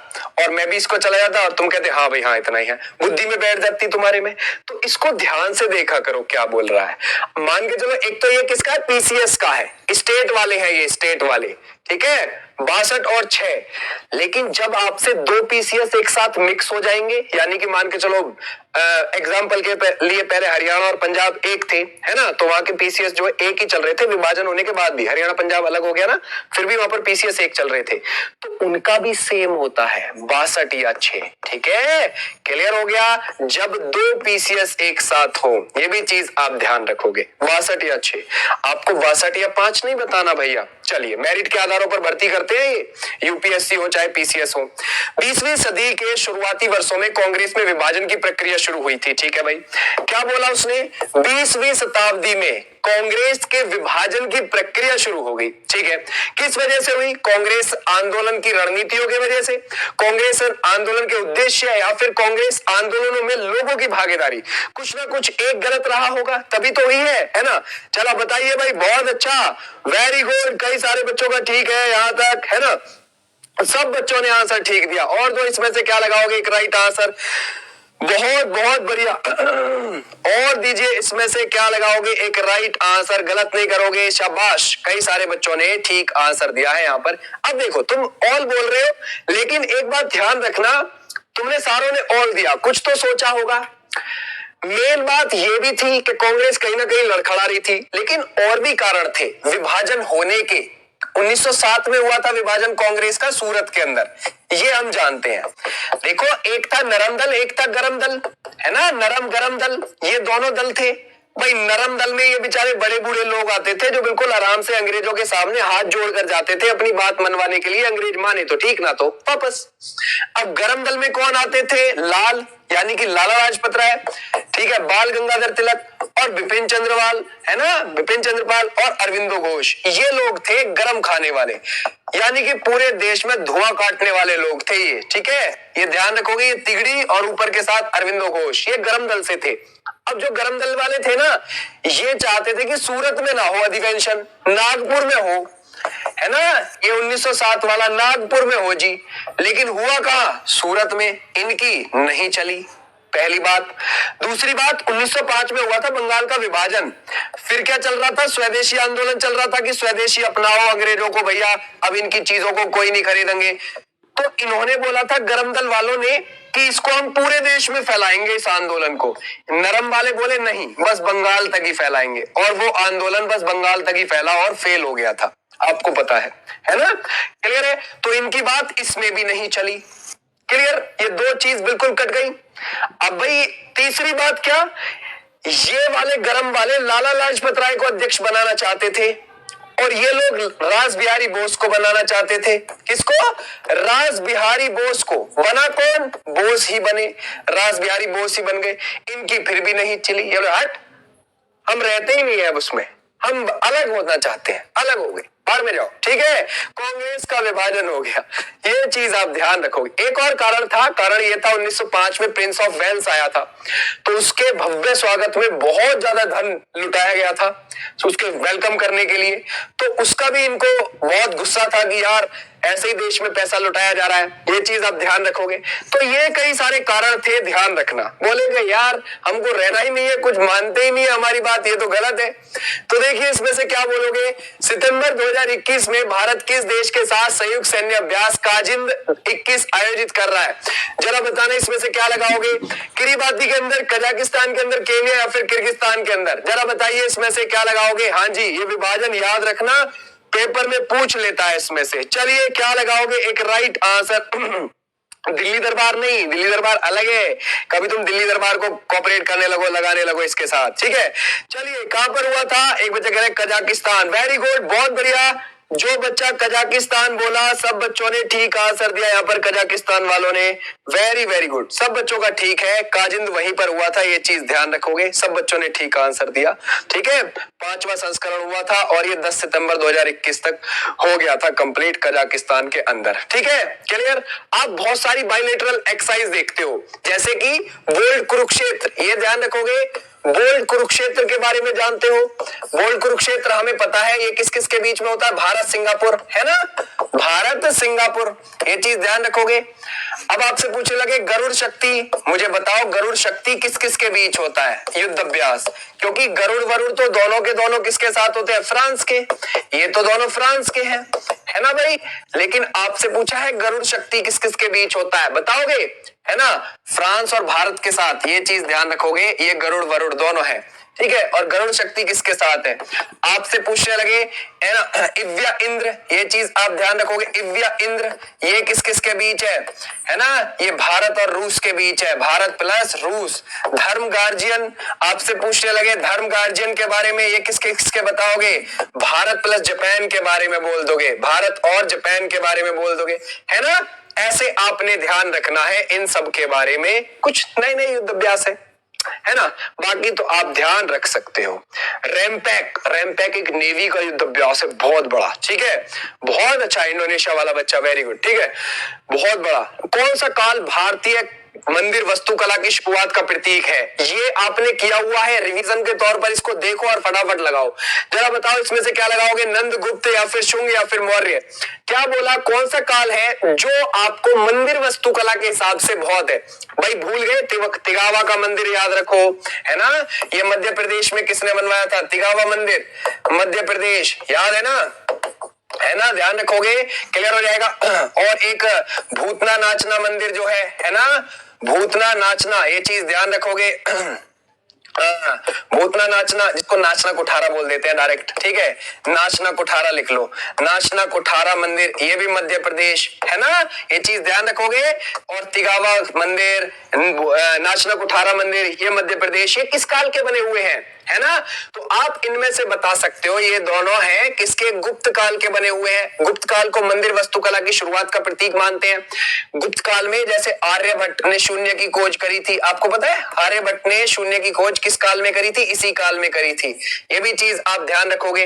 और मैं भी इसको चला जाता और तुम कहते हाँ भाई हाँ इतना ही है, बुद्धि में बैठ जाती तुम्हारे में। तो इसको ध्यान से देखा करो क्या बोल रहा है। मान के चलो, एक तो ये किसका है? पीसीएस का है, स्टेट वाले हैं ये, स्टेट वाले, ठीक है? 62 और 6। लेकिन जब आपसे 2 पीसीएस एक साथ मिक्स हो जाएंगे, यानी कि मान के चलो एग्जाम्पल के लिए पहले हरियाणा और पंजाब एक थे, है ना? तो वहां के पीसीएस जो एक ही चल रहे थे, विभाजन विभाजन होने के बाद भी, हरियाणा पंजाब अलग हो गया ना, फिर भी वहां पर पीसीएस 1 चल रहे थे, तो उनका भी सेम होता है 62 या 6। ठीक है, क्लियर हो गया। जब 2 पीसीएस एक साथ हो, ये भी चीज आप ध्यान रखोगे, 62 या 6, आपको 62 या 5 नहीं बताना भैया। चलिए, मेरिट के आधारों पर भर्ती करते हैं ये, यूपीएससी हो चाहे पीसीएस हो। 20वीं सदी के शुरुआती वर्षों में कांग्रेस में विभाजन की प्रक्रिया शुरू हुई थी। ठीक है भाई, क्या बोला उसने, 20वीं शताब्दी में कांग्रेस के विभाजन की प्रक्रिया शुरू हो गई। ठीक है, किस वजह से हुई, कांग्रेस आंदोलन की रणनीतियों की वजह से, कांग्रेस आंदोलन के उद्देश्य, या फिर कांग्रेस आंदोलनों में लोगों की भागीदारी, कुछ ना कुछ एक गलत रहा होगा तभी तो हुई है ना। चलो बताइए भाई, बहुत अच्छा, वेरी गुड, कई सारे बच्चों का ठीक है यहां तक, है ना, सब बच्चों ने आंसर ठीक दिया। और दो इसमें से क्या लगाओगे, एक राइट आंसर, बहुत बहुत बढ़िया। और दीजिए, इसमें से क्या लगाओगे, एक राइट आंसर, गलत नहीं करोगे, शाबाश, कई सारे बच्चों ने ठीक आंसर दिया है यहाँ पर। अब देखो, तुम ऑल बोल रहे हो, लेकिन एक बात ध्यान रखना, तुमने सारों ने ऑल दिया, कुछ तो सोचा होगा। मेन बात यह भी थी कि कांग्रेस कहीं ना कहीं लड़खड़ा रही थी, लेकिन और भी कारण थे विभाजन होने के। 1907 में हुआ था विभाजन कांग्रेस का सूरत के अंदर, ये हम जानते हैं। देखो, एक था नरम दल, एक था गरम दल, है ना, नरम गरम दल, ये दोनों दल थे भाई। नरम दल में ये बेचारे बड़े बूढ़े लोग आते थे जो बिल्कुल आराम से अंग्रेजों के सामने हाथ जोड़ कर जाते थे अपनी बात मनवाने के लिए, अंग्रेज माने तो ठीक, ना तो वापस। अब गरम दल में कौन आते थे, लाल, यानी कि लाला लाजपत राय, ठीक है, बाल गंगाधर तिलक और बिपिन चंद्रपाल, है ना, बिपिन चंद्रपाल और अरविंदो घोष, ये लोग थे गरम खाने वाले, यानी कि पूरे देश में धुआं काटने वाले लोग थे ये। ठीक है, ये ध्यान रखोगे, ये तिगड़ी और ऊपर के साथ अरविंदो घोष, ये गरम दल से थे। अब जो गरम दल वाले थे ना, ये चाहते थे कि सूरत में ना हो अधिवेशन, नागपुर में हो, है ना, ये 1907 वाला नागपुर में हो जी, लेकिन हुआ कहां, सूरत में, इनकी नहीं चली, पहली बात। दूसरी बात, 1905 में हुआ था बंगाल का विभाजन, फिर क्या चल रहा था, स्वदेशी आंदोलन चल रहा था कि स्वदेशी अपनाओ अंग्रेजों को भैया, अब इनकी चीजों को कोई नहीं खरीदेंगे। तो इन्होंने बोला था गरम दल वालों ने कि इसको हम पूरे देश में फैलाएंगे इस आंदोलन को। नरम वाले बोले नहीं, बस बंगाल तक ही फैलाएंगे, और वो आंदोलन बस बंगाल तक ही फैला और फेल हो गया था, आपको पता है ना, क्लियर है। तो इनकी बात इसमें भी नहीं चली, क्लियर, ये दो चीज बिल्कुल कट गई। अब भाई तीसरी बात क्या, ये वाले गरम वाले लाला लाजपत राय को अध्यक्ष बनाना चाहते थे, और ये लोग रास बिहारी बोस को बनाना चाहते थे। किसको, रास बिहारी बोस को। बना कौन, बोस ही बने, रास बिहारी बोस ही बन गए। इनकी फिर भी नहीं चली, ये हट, हम रहते ही नहीं है अब उसमें, हम अलग होना चाहते हैं, अलग हो गए, बाहर में जाओ। ठीक है, कांग्रेस का विभाजन हो गया, ये चीज आप ध्यान रखोगे। एक और कारण था, कारण ये था 1905 में प्रिंस ऑफ वेल्स आया था, तो उसके भव्य स्वागत में बहुत ज्यादा धन लुटाया गया था, तो उसके वेलकम करने के लिए, तो उसका भी इनको बहुत गुस्सा था कि यार ऐसे ही देश में पैसा लुटाया जा रहा है, ये चीज आप ध्यान रखोगे। तो ये कई सारे कारण थे, ध्यान रखना। बोलेंगे यार हमको रहना ही नहीं है, कुछ मानते ही नहीं है हमारी बात, ये तो गलत है। तो देखिए इसमें से क्या बोलोगे, सितंबर 2021 में भारत किस देश के साथ संयुक्त सैन्य अभ्यास काजिंद 21 आयोजित कर रहा है, जरा बताना इसमें से क्या लगाओगे, किरीबाती के अंदर, कजाकिस्तान के अंदर, केन्या या फिर किर्गिस्तान के अंदर, जरा बताइए इसमें से क्या लगाओगे। हाँ जी, ये विभाजन याद रखना, पेपर में पूछ लेता है इसमें से। चलिए क्या लगाओगे, एक राइट आंसर। दिल्ली दरबार नहीं, दिल्ली दरबार अलग है, कभी तुम दिल्ली दरबार को कॉपरेट करने लगो, लगाने लगो इसके साथ, ठीक है। चलिए कहां पर हुआ था, एक बच्चा कह रहे कजाकिस्तान, वेरी गुड, बहुत बढ़िया। जो बच्चा कजाकिस्तान बोला, सब बच्चों ने ठीक आंसर दिया यहाँ पर, कजाकिस्तान वालों ने, वेरी वेरी गुड, सब बच्चों का ठीक है, काजिंद वहीं पर हुआ था, ये चीज ध्यान रखोगे, सब बच्चों ने ठीक आंसर दिया। ठीक है, 5वां संस्करण हुआ था और ये 10 सितंबर 2021 तक हो गया था कंप्लीट कजाकिस्तान के अंदर। ठीक है, क्लियर। आप बहुत सारी बायलैटरल एक्सरसाइज देखते हो, जैसे कि बोल्ड कुरुक्षेत्र, ये ध्यान रखोगे, बोल्ड कुरुक्षेत्र के बारे में जानते हो। बोल्ड कुरुक्षेत्र हमें पता है ये किस किस के बीच में होता है, भारत सिंगापुर, है ना, भारत सिंगापुर, ये चीज ध्यान रखोगे। अब आपसे पूछने लगे गरुड़ शक्ति, मुझे बताओ गरुड़ शक्ति किस किस के बीच होता है युद्ध अभ्यास, क्योंकि गरुड़ वरुड़ तो दोनों के दोनों किसके साथ होते हैं, फ्रांस के, ये तो दोनों फ्रांस के हैं, है ना भाई। लेकिन आपसे पूछा है गरुड़ शक्ति किस किस के बीच होता है, बताओगे, है ना, फ्रांस और भारत के साथ, ये चीज ध्यान रखोगे, ये गरुड़ वरुड़ दोनों है। ठीक है, और गरुड़ शक्ति किसके साथ है? आपसे पूछने लगे है ना, इव्या इंद्र, ये चीज आप ध्यान रखोगे, इव्या इंद्र ये किस किस के बीच है ना, ये भारत और रूस के बीच है, भारत प्लस रूस। धर्म गार्जियन आपसे पूछने लगे, धर्म गार्जियन के बारे में ये किसके किसके बताओगे? भारत प्लस जापान के बारे में बोल दोगे, भारत और जापान के बारे में बोल दोगे, है ना। ऐसे आपने ध्यान रखना है इन सब के बारे में, कुछ नए नए युद्ध अभ्यास है ना। बाकी तो आप ध्यान रख सकते हो। रैमपैक, रैमपैक एक नेवी का युद्ध अभ्यास है, बहुत बड़ा, ठीक है, बहुत अच्छा, इंडोनेशिया वाला बच्चा, वेरी गुड, ठीक है, बहुत बड़ा। कौन सा काल भारतीय मंदिर वास्तुकला की शुरुआत का प्रतीक है? ये आपने किया हुआ है रिवीजन के तौर पर, इसको देखो और फटाफट लगाओ। जरा बताओ इसमें से क्या लगाओगे, नंदगुप्त या फिर शुंग या फिर मौर्य? क्या बोला, कौन सा काल है जो आपको मंदिर वास्तुकला के हिसाब से बहुत है? भाई भूल गए, तिगावा का मंदिर याद रखो, है ना। ये मध्य प्रदेश में किसने बनवाया था? तिगावा मंदिर, मध्य प्रदेश, याद है ना, है ना, ध्यान रखोगे, क्लियर हो जाएगा। और एक भूतना नाचना मंदिर जो है ना, भूतना नाचना, ये चीज ध्यान रखोगे। भूतना नाचना, जिसको नाचना कुठारा बोल देते हैं डायरेक्ट, ठीक है, नाचना कुठारा लिख लो, नाचना कुठारा मंदिर, ये भी मध्य प्रदेश, है ना, ये चीज ध्यान रखोगे। और तिगावा मंदिर, नाचना कुठारा मंदिर, ये मध्य प्रदेश, ये किस काल के बने हुए हैं, है ना। तो आप इनमें से बता सकते हो ये दोनों हैं किसके? गुप्त काल के बने हुए हैं। गुप्त काल को मंदिर वास्तुकला की शुरुआत का प्रतीक मानते हैं। गुप्त काल में जैसे आर्यभट्ट ने शून्य की खोज करी थी, आपको पता है आर्यभट्ट ने शून्य की खोज किस काल में करी थी? इसी काल में करी थी, ये भी चीज आप ध्यान रखोगे,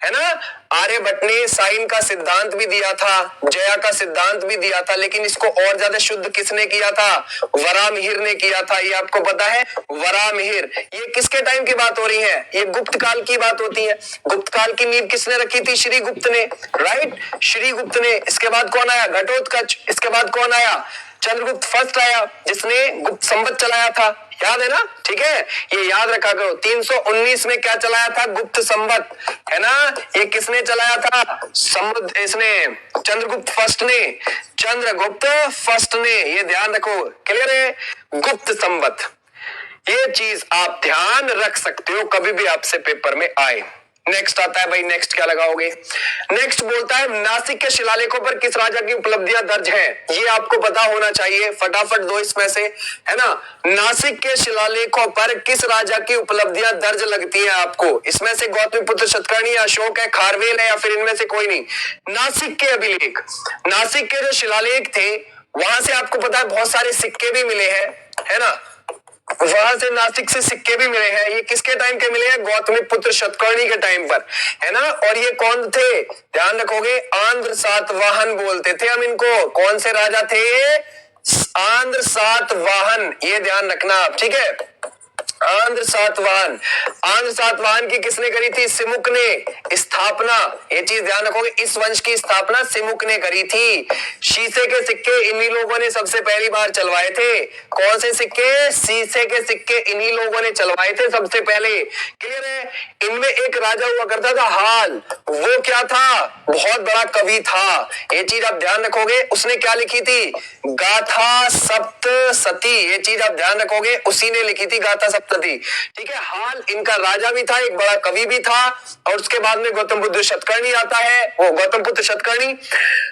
है ना। आर्यभट्ट ने साइन का सिद्धांत भी दिया था, जया का सिद्धांत भी दिया था, लेकिन इसको और ज्यादा शुद्ध किसने किया था? वराहमिहिर ने किया था, ये आपको पता है, वराहमिहिर। ये किसके टाइम की बात हो रही है? ये गुप्त काल की बात होती है। गुप्त काल की नींव किसने रखी थी? श्रीगुप्त ने, राइट, श्रीगुप्त ने। इसके बाद कौन आया? घटोत्कच। इसके बाद कौन आया? चंद्रगुप्त फर्स्ट आया, जिसने गुप्त संवत चलाया था, याद है ना, ठीक है, ये याद रखा करो। 319 में क्या चलाया था? गुप्त संवत, है ना। ये किसने चलाया था? संवत, इसने चंद्रगुप्त फर्स्ट ने, चंद्रगुप्त फर्स्ट ने, ये ध्यान रखो, क्लियर है, गुप्त संवत। ये चीज आप ध्यान रख सकते हो कभी भी आपसे पेपर में आए। नेक्स्ट आता है भाई, नेक्स्ट क्या लगाओगे? नेक्स्ट बोलता है नासिक के शिलालेखों पर किस राजा की उपलब्धियां दर्ज हैं? ये आपको पता होना चाहिए, फटाफट दो इसमें से, है ना। नासिक के शिलालेखों पर किस राजा की उपलब्धियां दर्ज लगती है आपको? इसमें से गौतमीपुत्र शतकर्णी, अशोक है, खारवेल है, या फिर इनमें से कोई नहीं? नासिक के अभिलेख, नासिक के जो शिलालेख थे वहां से आपको पता है बहुत सारे सिक्के भी मिले हैं, है ना, वहां से नासिक से सिक्के भी मिले हैं। ये किसके टाइम के मिले हैं? गौतमीपुत्र शतकर्णी के टाइम पर, है ना। और ये कौन थे? ध्यान रखोगे, आंध्र सातवाहन बोलते थे हम इनको। कौन से राजा थे? आंध्र सातवाहन, ये ध्यान रखना आप, ठीक है। आंध्र सातवाहन, आंध्र सातवाहन की किसने करी थी? सिमुक ने स्थापना, ये चीज ध्यान रखोगे, इस वंश की स्थापना सिमुक ने करी थी। शीशे के सिक्के इन्हीं लोगों ने सबसे पहली बार चलवाए थे। कौन से सिक्के? शीशे के सिक्के इन्हीं लोगों ने चलवाए थे सबसे पहले, क्लियर है। इनमें एक राजा हुआ करता था हाल, वो क्या था? बहुत बड़ा कवि था, ये चीज आप ध्यान रखोगे। उसने क्या लिखी थी? गाथा सप्तशती, ये चीज आप ध्यान रखोगे, उसी ने लिखी थी गाथा सप्तशती, ठीक है। हाल इनका राजा भी था, एक बड़ा कवि भी था। और उसके बाद में गौतम बुद्ध शतकर्णी आता है, वो गौतम पुत्र शतकर्णी।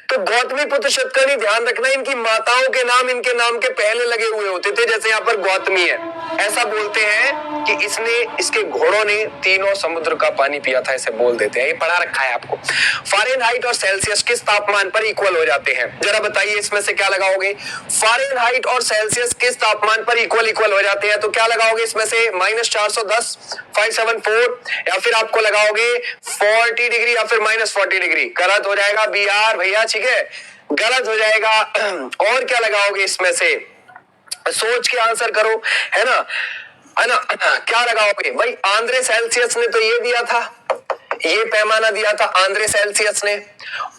तो गौतमी पुत्र शतकर्णी, ध्यान रखना, इनकी माताओं के नाम इनके नाम के पहले लगे हुए होते थे, जैसे यहाँ पर गौतमी है। ऐसा बोलते हैं कि इसने, इसके घोड़ों ने तीनों समुद्र का पानी पिया था, ऐसे बोल देते हैं, ये पढ़ा रखा है आपको। फारेनहाइट और सेल्सियस किस तापमान पर इक्वल हो जाते हैं? जरा बताइए इसमें से क्या लगाओगे? फारेनहाइट और सेल्सियस किस तापमान पर इक्वल हो जाते हैं? तो क्या लगाओगे इसमें से? -410, 574, या फिर आपको लगाओगे 40 डिग्री या फिर -40 डिग्री? गलत हो जाएगा बी आर भैया, ठीक है, गलत हो जाएगा। और क्या लगाओगे इसमें से? सोच के आंसर करो, है ना, है ना। क्या लगाओगे भाई? आंद्रे सेल्सियस ने तो ये दिया था, ये पैमाना दिया था आंद्रे सेल्सियस ने,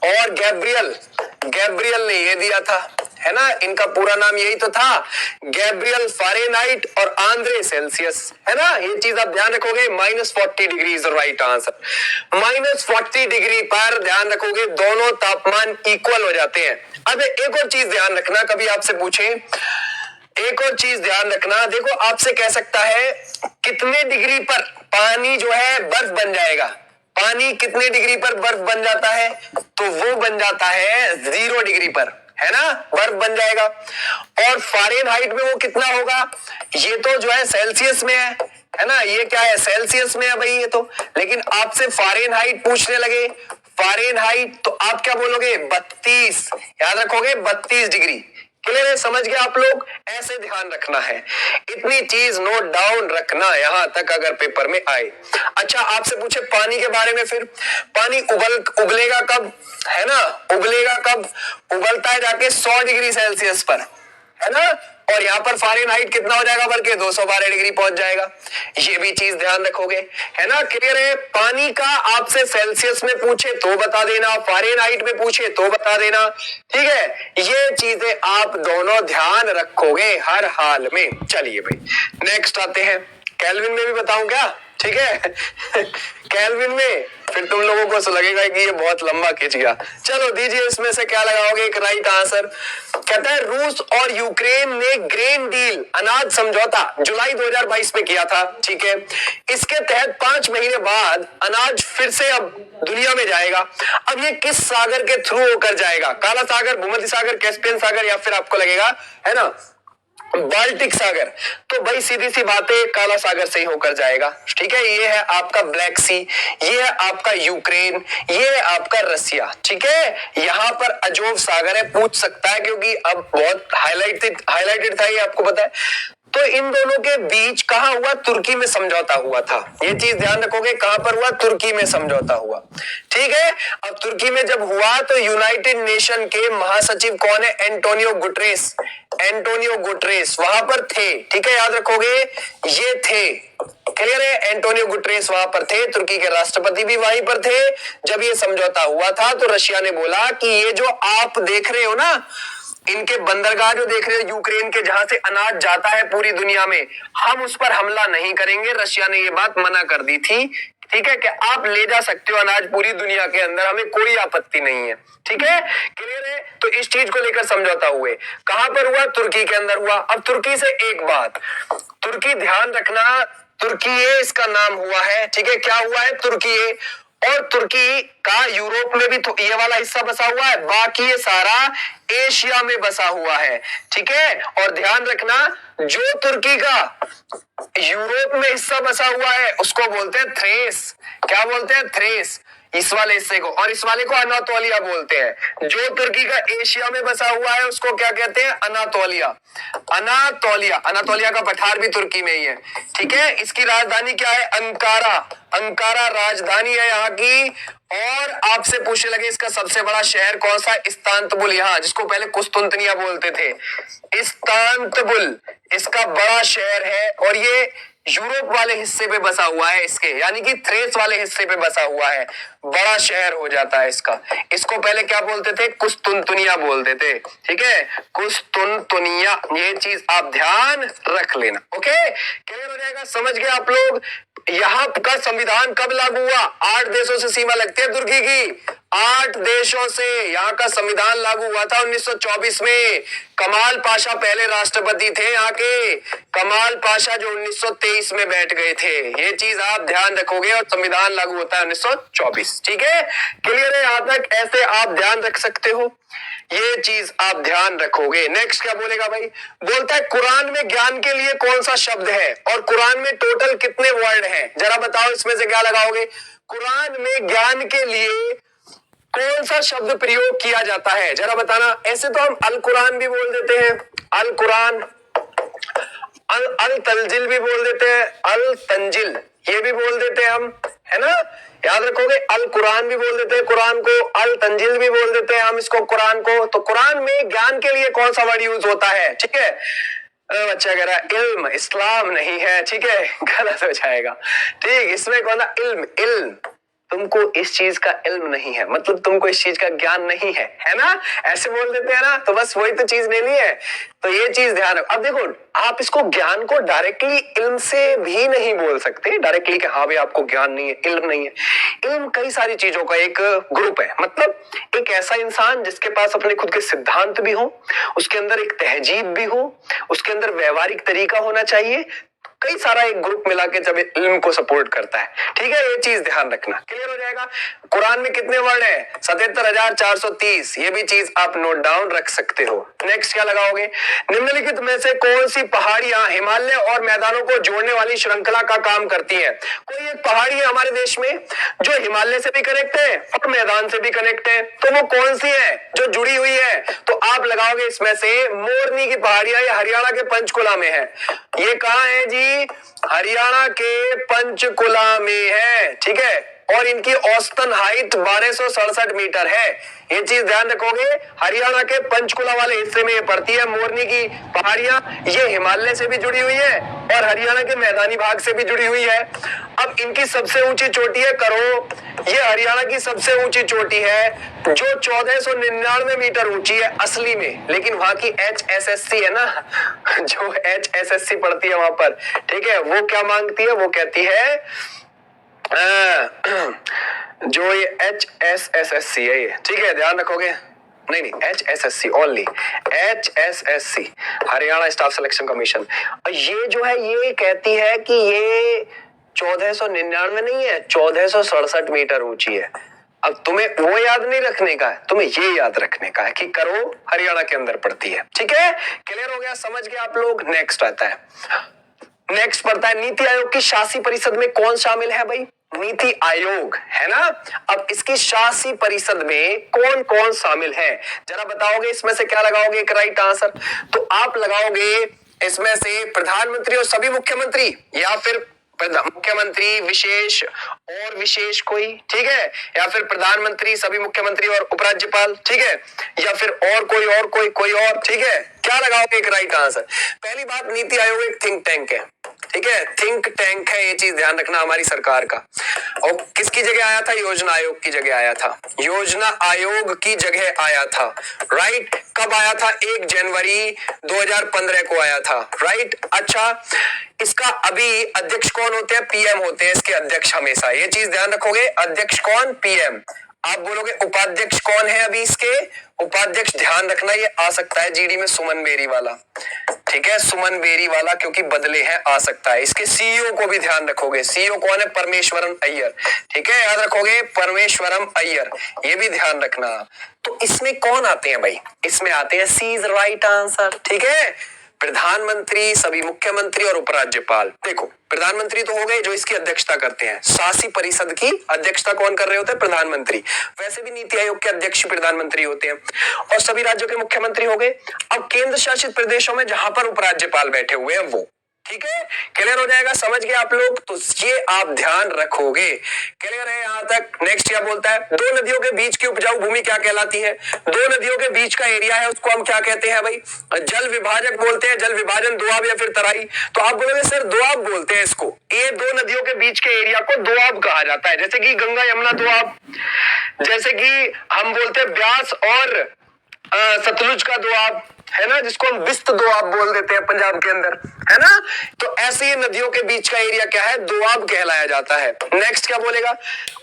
और गैब्रियल ने ये दिया था, है ना। इनका पूरा नाम यही तो था, गैब्रियल फारेनहाइट और आंद्रे सेल्सियस, है ना। ये चीज आप ध्यान रखोगे, -40 degree is right answer. -40 degree पर ध्यान रखोगे दोनों तापमान इक्वल हो जाते हैं। अब एक और चीज ध्यान रखना, कभी आपसे पूछे, एक और चीज ध्यान रखना, देखो आपसे कह सकता है कितने डिग्री पर पानी जो है बर्फ बन जाएगा। पानी कितने डिग्री पर बर्फ बन जाता है? तो वो बन जाता है 0 डिग्री पर, है ना, बर्फ बन जाएगा। और फ़ारेनहाइट में वो कितना होगा? ये तो जो है सेल्सियस में है ना, ये क्या है, सेल्सियस में है भाई ये तो। लेकिन आपसे फ़ारेनहाइट पूछने लगे, फ़ारेनहाइट, तो आप क्या बोलोगे? 32, याद रखोगे 32 डिग्री। क्लियर है? समझ गए आप लोग? ऐसे ध्यान रखना है, इतनी चीज नोट डाउन रखना यहां तक अगर पेपर में आए। अच्छा, आपसे पूछे पानी के बारे में, फिर पानी उबलेगा कब, है ना, उबलेगा कब? उबलता है जाके 100 डिग्री सेल्सियस पर, है ना, और यहाँ पर फ़ारेनहाइट कितना हो जाएगा बल्कि 212 डिग्री पहुंच जाएगा। ये भी चीज ध्यान रखोगे, है ना। क्लियर है? पानी का आपसे सेल्सियस में पूछे तो बता देना, फ़ारेनहाइट में पूछे तो बता देना, ठीक है। ये चीजें आप दोनों ध्यान रखोगे हर हाल में। चलिए भाई नेक्स्ट आते हैं, केल्विन में भी बताऊं क्या? ठीक है केल्विन में फिर तुम लोगों को लगेगा कि ये बहुत लंबा खिंच गया। चलो दीजिए इसमें से क्या लगाओगे एक राइट आंसर। कहता है रूस और यूक्रेन ने ग्रेन डील, अनाज समझौता, जुलाई 2022 में किया था, ठीक है। इसके तहत 5 महीने बाद अनाज फिर से अब दुनिया में जाएगा। अब ये किस सागर के थ्रू होकर जाएगा? काला सागर, भूमध्य सागर, कैस्पियन सागर, या फिर आपको लगेगा, है ना, बाल्टिक सागर। तो भाई सीधी सी बात है, काला सागर से ही होकर जाएगा, ठीक है। ये है आपका ब्लैक सी, ये है आपका यूक्रेन, ये है आपका रसिया, ठीक है। यहां पर अजोव सागर है, पूछ सकता है क्योंकि अब बहुत हाईलाइटेड था ये, आपको पता है। तो इन दोनों के बीच कहां हुआ? तुर्की में समझौता हुआ था। ये चीज ध्यान रखोगे, कहां पर हुआ? तुर्की में समझौता हुआ, ठीक है। अब तुर्की में जब हुआ तो यूनाइटेड नेशन के महासचिव कौन है? एंटोनियो गुटरेस, एंटोनियो गुटरेस वहां पर थे, ठीक है, याद रखोगे ये थे। क्लियर है? एंटोनियो गुटरेस वहां पर थे, तुर्की के राष्ट्रपति भी वहीं पर थे जब ये समझौता हुआ था। तो रशिया ने बोला कि ये जो आप देख रहे हो ना, इनके बंदरगाह जो देख रहे हो यूक्रेन के, जहां से अनाज जाता है पूरी दुनिया में, हम उस पर हमला नहीं करेंगे। रशिया ने ये बात मना कर दी थी, ठीक है, कि आप ले जा सकते हो अनाज पूरी दुनिया के अंदर, हमें कोई आपत्ति नहीं है, ठीक है। क्लियर है? तो इस चीज को लेकर समझौता हुए, कहां पर हुआ? तुर्की के अंदर हुआ। अब तुर्की से एक बात, तुर्की ध्यान रखना, तुर्की इसका नाम हुआ है, ठीक है, क्या हुआ है? तुर्की। और तुर्की का यूरोप में भी तो ये वाला हिस्सा बसा हुआ है, बाकी ये सारा एशिया में बसा हुआ है, ठीक है। और ध्यान रखना, जो तुर्की का यूरोप में हिस्सा बसा हुआ है उसको बोलते हैं थ्रेस। क्या बोलते हैं? थ्रेस, इस वाले हिस्से को, और इस वाले को अनातोलिया बोलते हैं। जो तुर्की का एशिया में बसा हुआ है उसको क्या कहते हैं? अनातोलिया। अनातोलिया, अनातोलिया का पठार भी तुर्की में ही है, ठीक है। इसकी राजधानी क्या है? अंकारा, अंकारा राजधानी है यहाँ की। और आपसे पूछने लगे इसका सबसे बड़ा शहर कौन सा? इस्तांबुल, यहाँ जिसको पहले कुस्तुंतनिया बोलते थे, इस्तांबुल इसका बड़ा शहर है। और ये यूरोप वाले हिस्से पे बसा हुआ है इसके, यानी कि थ्रेस वाले हिस्से पे बसा हुआ है, बड़ा शहर हो जाता है इसका। इसको पहले क्या बोलते थे? कुस्तुंतनिया बोलते थे, ठीक है, कुस्तुंतनिया। ये चीज आप ध्यान रख लेना, ओके, क्लियर हो जाएगा? समझ गए आप लोग? यहाँ का संविधान कब लागू हुआ? 8 देशों से सीमा लगती है तुर्की की, 8 देशों से यहाँ का संविधान लागू हुआ था 1924 में। कमाल पाशा पहले राष्ट्रपति थे यहाँ के, कमाल पाशा, जो 1923 में बैठ गए थे। ये चीज आप ध्यान रखोगे, और संविधान लागू होता है 1924, ठीक है। क्लियर है यहाँ तक? ऐसे आप ध्यान रख सकते हो, ये चीज आप ध्यान रखोगे। नेक्स्ट क्या बोलेगा भाई? बोलता है कुरान में ज्ञान के लिए कौन सा शब्द है, और कुरान में टोटल कितने वर्ड हैं? जरा बताओ इसमें से क्या लगाओगे? कुरान में ज्ञान के लिए कौन सा शब्द प्रयोग किया जाता है? जरा बताना। ऐसे तो हम अल कुरान भी बोल देते हैं, अल कुरान, अल तंजिल भी बोल देते हैं, अल तंजिल ये भी बोल देते हैं हम, है ना, याद रखोगे। अल कुरान भी बोल देते हैं कुरान को, अल तंजिल भी बोल देते हैं हम इसको कुरान को। तो कुरान में ज्ञान के लिए कौन सा वर्ड यूज होता है? ठीक है, बच्चा कह रहा है इल्म, इस्लाम नहीं है, ठीक है, गलत हो जाएगा। ठीक, इसमें कौन सा? इल्म, इल्म, तुमको इस चीज का इल्म नहीं है, मतलब तुमको इस चीज का ज्ञान नहीं है ना, ऐसे बोल देते हैं ना। तो बस वही तो चीज लेनी है, तो ये चीज ध्यान रखो। अब देखो, आप इसको ज्ञान को डायरेक्टली इल्म से भी नहीं बोल सकते डायरेक्टली कि हाँ भाई आपको ज्ञान नहीं है, इल्म नहीं है। इल्म कई सारी चीजों का एक ग्रुप है, मतलब एक ऐसा इंसान जिसके पास अपने खुद के सिद्धांत भी हो, उसके अंदर एक तहजीब भी हो, उसके अंदर व्यवहारिक तरीका होना चाहिए, कई सारा एक ग्रुप मिला के जब इल्म को सपोर्ट करता है, ठीक है, ये चीज ध्यान रखना, क्लियर हो जाएगा। कुरान में कितने वर्ड है? 77,430, ये भी चीज आप नोट डाउन रख सकते हो। नेक्स्ट क्या लगाओगे? निम्नलिखित में से कौन सी पहाड़ियां हिमालय और मैदानों को जोड़ने वाली श्रृंखला का काम करती है? कोई एक पहाड़ी है हमारे देश में जो हिमालय से भी कनेक्ट है और मैदान से भी कनेक्ट है, तो वो कौन सी है जो जुड़ी हुई है? तो आप लगाओगे इसमें से मोरनी की पहाड़ियां, ये हरियाणा के पंचकुला में है। ये कहां है जी? हरियाणा के पंचकुला में है, ठीक है, और इनकी औसतन हाइट 1267 मीटर है। ये चीज ध्यान रखोगे, हरियाणा के पंचकुला वाले हिस्से में ये पड़ती है मोरनी की पहाड़ियां। ये हिमालय से भी जुड़ी हुई है और हरियाणा के मैदानी भाग से भी जुड़ी हुई है। अब इनकी सबसे ऊंची चोटी है करो, ये हरियाणा की सबसे ऊंची चोटी है जो 1499 मीटर ऊंची है असली में, लेकिन वहां की HSSC है ना, जो HSSC पड़ती है वहां पर, ठीक है, वो क्या मांगती है? वो कहती है जो ये HSSC है ये, ठीक है, ध्यान रखोगे। नहीं, HSSC only, HSSC Haryana staff selection commission. ये जो है ये कहती है कि ये 1499 नहीं है, 1467 मीटर ऊंची है। अब तुम्हें वो याद नहीं रखने का है, तुम्हें ये याद रखने का है कि करो हरियाणा के अंदर पड़ती है, ठीक है, क्लियर हो गया, समझ गए आप लोग। नेक्स्ट आता है, नेक्स्ट पड़ता है नीति आयोग की शासी परिषद में कौन शामिल है भाई? नीति आयोग है ना। अब इसकी शासी परिषद में कौन कौन शामिल है जरा बताओगे? इसमें से क्या लगाओगे एक राइट आंसर? तो आप लगाओगे इसमें से प्रधानमंत्री और सभी मुख्यमंत्री, या फिर मुख्यमंत्री विशेष और विशेष कोई, ठीक है, या फिर प्रधानमंत्री सभी मुख्यमंत्री और उपराज्यपाल, ठीक है, या फिर और कोई और, ठीक है। क्या लगाओगे एक राइट आंसर? पहली बात, नीति आयोग एक थिंक टैंक है, ठीक है, थिंक टैंक है, ये चीज ध्यान रखना हमारी सरकार का। और किसकी जगह आया था? योजना आयोग की जगह आया था, योजना आयोग की जगह आया था, राइट। कब आया था? 1 जनवरी 2015 को आया था, राइट। अच्छा, इसका अभी अध्यक्ष कौन होते हैं? PM होते हैं इसके अध्यक्ष हमेशा, ये चीज ध्यान रखोगे। अध्यक्ष कौन? PM। आप बोलोगे उपाध्यक्ष कौन है अभी इसके? उपाध्यक्ष ध्यान रखना ये आ सकता है GD में सुमन बेरी वाला, ठीक है, सुमन बेरी वाला, क्योंकि बदले हैं आ सकता है। इसके CEO को भी ध्यान रखोगे, CEO कौन है? परमेश्वरन अय्यर, ठीक है, याद रखोगे परमेश्वरम अय्यर, ये भी ध्यान रखना। तो इसमें कौन आते हैं भाई? इसमें आते हैं सी इज राइट आंसर, ठीक है, प्रधानमंत्री सभी मुख्यमंत्री और उपराज्यपाल। देखो, प्रधानमंत्री तो हो गए जो इसकी अध्यक्षता करते हैं, शासी परिषद की अध्यक्षता कौन कर रहे होते हैं? प्रधानमंत्री। वैसे भी नीति आयोग के अध्यक्ष प्रधानमंत्री होते हैं, और सभी राज्यों के मुख्यमंत्री हो गए। अब केंद्र शासित प्रदेशों में जहां पर उपराज्यपाल बैठे हुए हैं वो, ठीक है, क्लियर हो जाएगा, समझ गए आप लोग? तो ये आप ध्यान रखोगे, क्लियर है यहां तक। नेक्स्ट क्या बोलता है? दो नदियों के बीच की उपजाऊ भूमि क्या कहलाती है? दो नदियों के बीच का एरिया है उसको हम क्या कहते हैं भाई? जल विभाजक बोलते हैं, जल विभाजन, दोआब या फिर तराई। तो आप बोलोगे सर दोआब बोलते हैं इसको, ये दो नदियों के बीच के एरिया को दोआब कहा जाता है, जैसे कि गंगा यमुना दोआब, जैसे कि हम बोलते हैं ब्यास और सतलुज का दोआब, है ना, जिसको हम बिस्त दोआब बोल देते हैं पंजाब के अंदर, है ना। तो ऐसे नदियों के बीच का एरिया क्या है? दोआब कहलाया जाता है। नेक्स्ट क्या बोलेगा?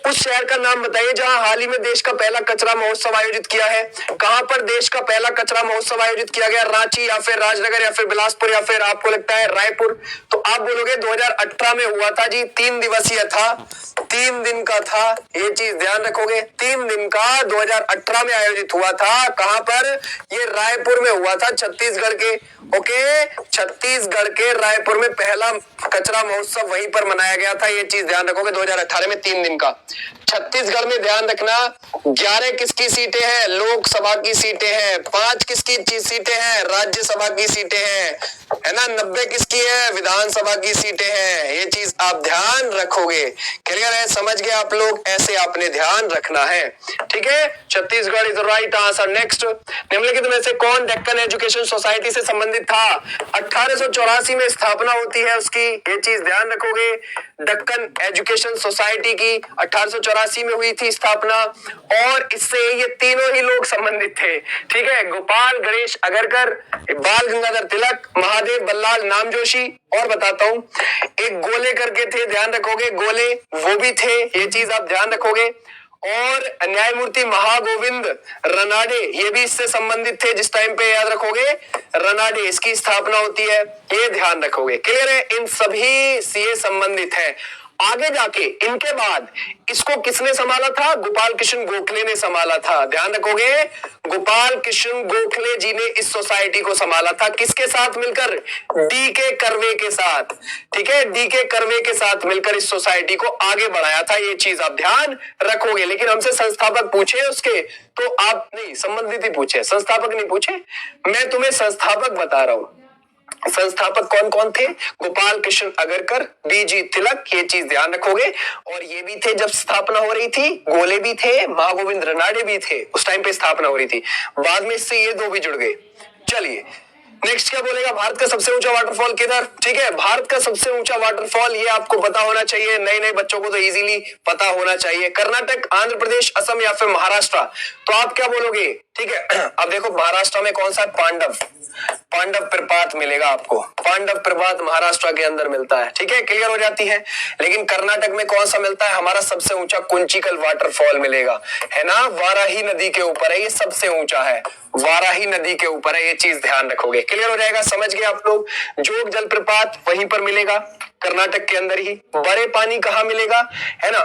उस शहर का नाम बताइए जहां हाल ही में देश का पहला कचरा महोत्सव आयोजित किया है। कहां पर देश का पहला कचरा महोत्सव आयोजित किया गया? रांची या फिर राजनगर या फिर बिलासपुर या फिर आपको लगता है रायपुर? तो आप बोलोगे 2018 में हुआ था जी, 3 दिवसीय था, 3 दिन का था, ये चीज ध्यान रखोगे। 3 दिन का 2018 में आयोजित हुआ था। कहां पर? ये रायपुर में हुआ था, छत्तीसगढ़ के, ओके, छत्तीसगढ़ के रायपुर में पहला कचरा महोत्सव वहीं पर मनाया गया था, ये चीज ध्यान रखोगे। 2018 में 3 दिन का। छत्तीसगढ़ में ध्यान रखना 11 किसकी सीटें हैं? लोकसभा की सीटें हैं। 5 किसकी सीटें हैं? राज्यसभा की सीटें हैं, है ना। 90 किसकी है? विधानसभा की सीटें हैं, ये चीज आप ध्यान रखोगे, क्लियर है, समझ गए आप लोग? ऐसे आपने ध्यान रखना है, ठीक है। Chhattisgarh is right answer. Next, निम्नलिखित में से कौन डेक्कन एजुकेशन सोसाइटी से संबंधित था? 1884 में स्थापना होती है उसकी, ये चीज ध्यान रखोगे। डेक्कन एजुकेशन सोसाइटी की 1884 में हुई थी स्थापना, और इससे ये तीनों ही लोग संबंधित थे, ठीक है। गोपाल गणेश अगरकर, बाल गंगाधर तिलक, महादेव बल्लाल नामजोशी, और बताता हूं एक गोले करके थे, ध्यान रखोगे, गोले वो भी थे, ये चीज आप ध्यान रखोगे। और न्यायमूर्ति महागोविंद रनाडे, ये भी इससे संबंधित थे जिस टाइम पे, याद रखोगे रनाडे, इसकी स्थापना होती है, ये ध्यान रखोगे। क्लियर है, इन सभी से संबंधित है। आगे जाके इनके बाद इसको किसने संभाला था? गोपाल कृष्ण गोखले ने संभाला था। ध्यान रखोगे, गोपाल कृष्ण गोखले जी ने इस सोसाइटी को संभाला था। किसके साथ मिलकर? डी के कर्वे के साथ। ठीक है, डी के कर्वे के साथ मिलकर इस सोसाइटी को आगे बढ़ाया था। ये चीज आप ध्यान रखोगे। लेकिन हमसे संस्थापक पूछे उसके, तो आप नहीं, संबंधित ही पूछे, संस्थापक नहीं पूछे। मैं तुम्हें संस्थापक बता रहा हूं। संस्थापक कौन कौन थे? गोपाल कृष्ण अगरकर, बीजी तिलक, ये चीज ध्यान रखोगे। और ये भी थे जब स्थापना हो रही थी, गोले भी थे, महागोविंद रनाडे भी थे, उस टाइम पे स्थापना हो रही थी। बाद में इससे ये दो भी जुड़ गए। चलिए नेक्स्ट क्या बोलेगा? भारत का सबसे ऊंचा वाटरफॉल किधर? ठीक है, भारत का सबसे ऊंचा वाटरफॉल, ये आपको पता होना चाहिए। नए नए बच्चों को तो इजीली पता होना चाहिए। कर्नाटक, आंध्र प्रदेश, असम या फिर महाराष्ट्र। तो आप क्या बोलोगे? ठीक है, अब देखो महाराष्ट्र में कौन सा? पांडव, पांडव प्रपात मिलेगा आपको। पांडव प्रपात महाराष्ट्र के अंदर मिलता है। ठीक है, क्लियर हो जाती है। लेकिन कर्नाटक में कौन सा मिलता है? हमारा सबसे ऊंचा कुंचिकल वाटरफॉल मिलेगा, है ना, वाराही नदी के ऊपर है, ये सबसे ऊंचा है, वाराही नदी के ऊपर है। ये चीज ध्यान रखोगे। क्लियर हो जाएगा, समझ गए आप लोग। जोग जलप्रपात वहीं पर मिलेगा, कर्नाटक के अंदर ही। बड़े पानी कहाँ मिलेगा? है ना,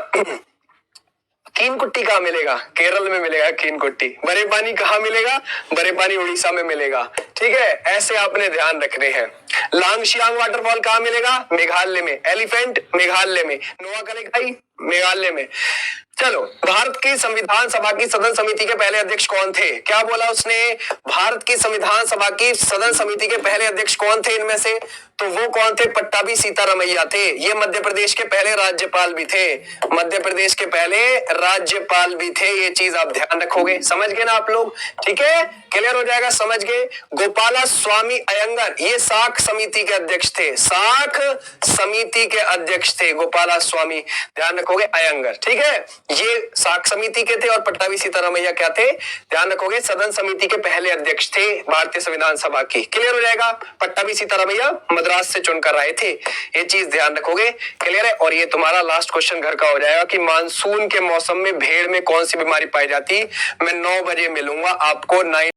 कीनकुट्टी कहाँ मिलेगा? केरल में मिलेगा कीनकुट्टी। बड़े पानी कहाँ मिलेगा? बड़े पानी उड़ीसा में मिलेगा। ठीक है, ऐसे आपने ध्यान रखने हैं। लांगशियांग वाटरफॉल कहाँ मिलेगा? मेघालय में। एलिफेंट मेघालय में। नोआकलिकाई मेघालय में। चलो, भारत की संविधान सभा की सदन समिति के पहले अध्यक्ष कौन थे? क्या बोला उसने? भारत की संविधान सभा की सदन समिति के पहले अध्यक्ष कौन थे इनमें से? तो वो कौन थे? पट्टाभी सीतारमैया थे। ये मध्य प्रदेश के पहले राज्यपाल भी थे, मध्य प्रदेश के पहले राज्यपाल भी थे। ये चीज आप ध्यान रखोगे। समझ गए ना आप लोग? ठीक है, क्लियर हो जाएगा, समझ गए। गोपाला स्वामी अयंगर, ये साख समिति के अध्यक्ष थे, साख समिति के अध्यक्ष थे गोपाला स्वामी, ध्यान रखोगे, अयंगर। ठीक है, ये साख समिति के थे। और पट्टाभी सीतारमैया क्या थे? ध्यान रखोगे, सदन समिति के पहले अध्यक्ष थे भारतीय संविधान सभा की। क्लियर हो जाएगा। पट्टाभी सीतारमैया मद्रास से चुनकर आए थे। ये चीज ध्यान रखोगे। क्लियर है। और ये तुम्हारा लास्ट क्वेश्चन घर का हो जाएगा कि मानसून के मौसम में भेड़ में कौन सी बीमारी पाई जाती? मैं 9 बजे मिलूंगा आपको। 9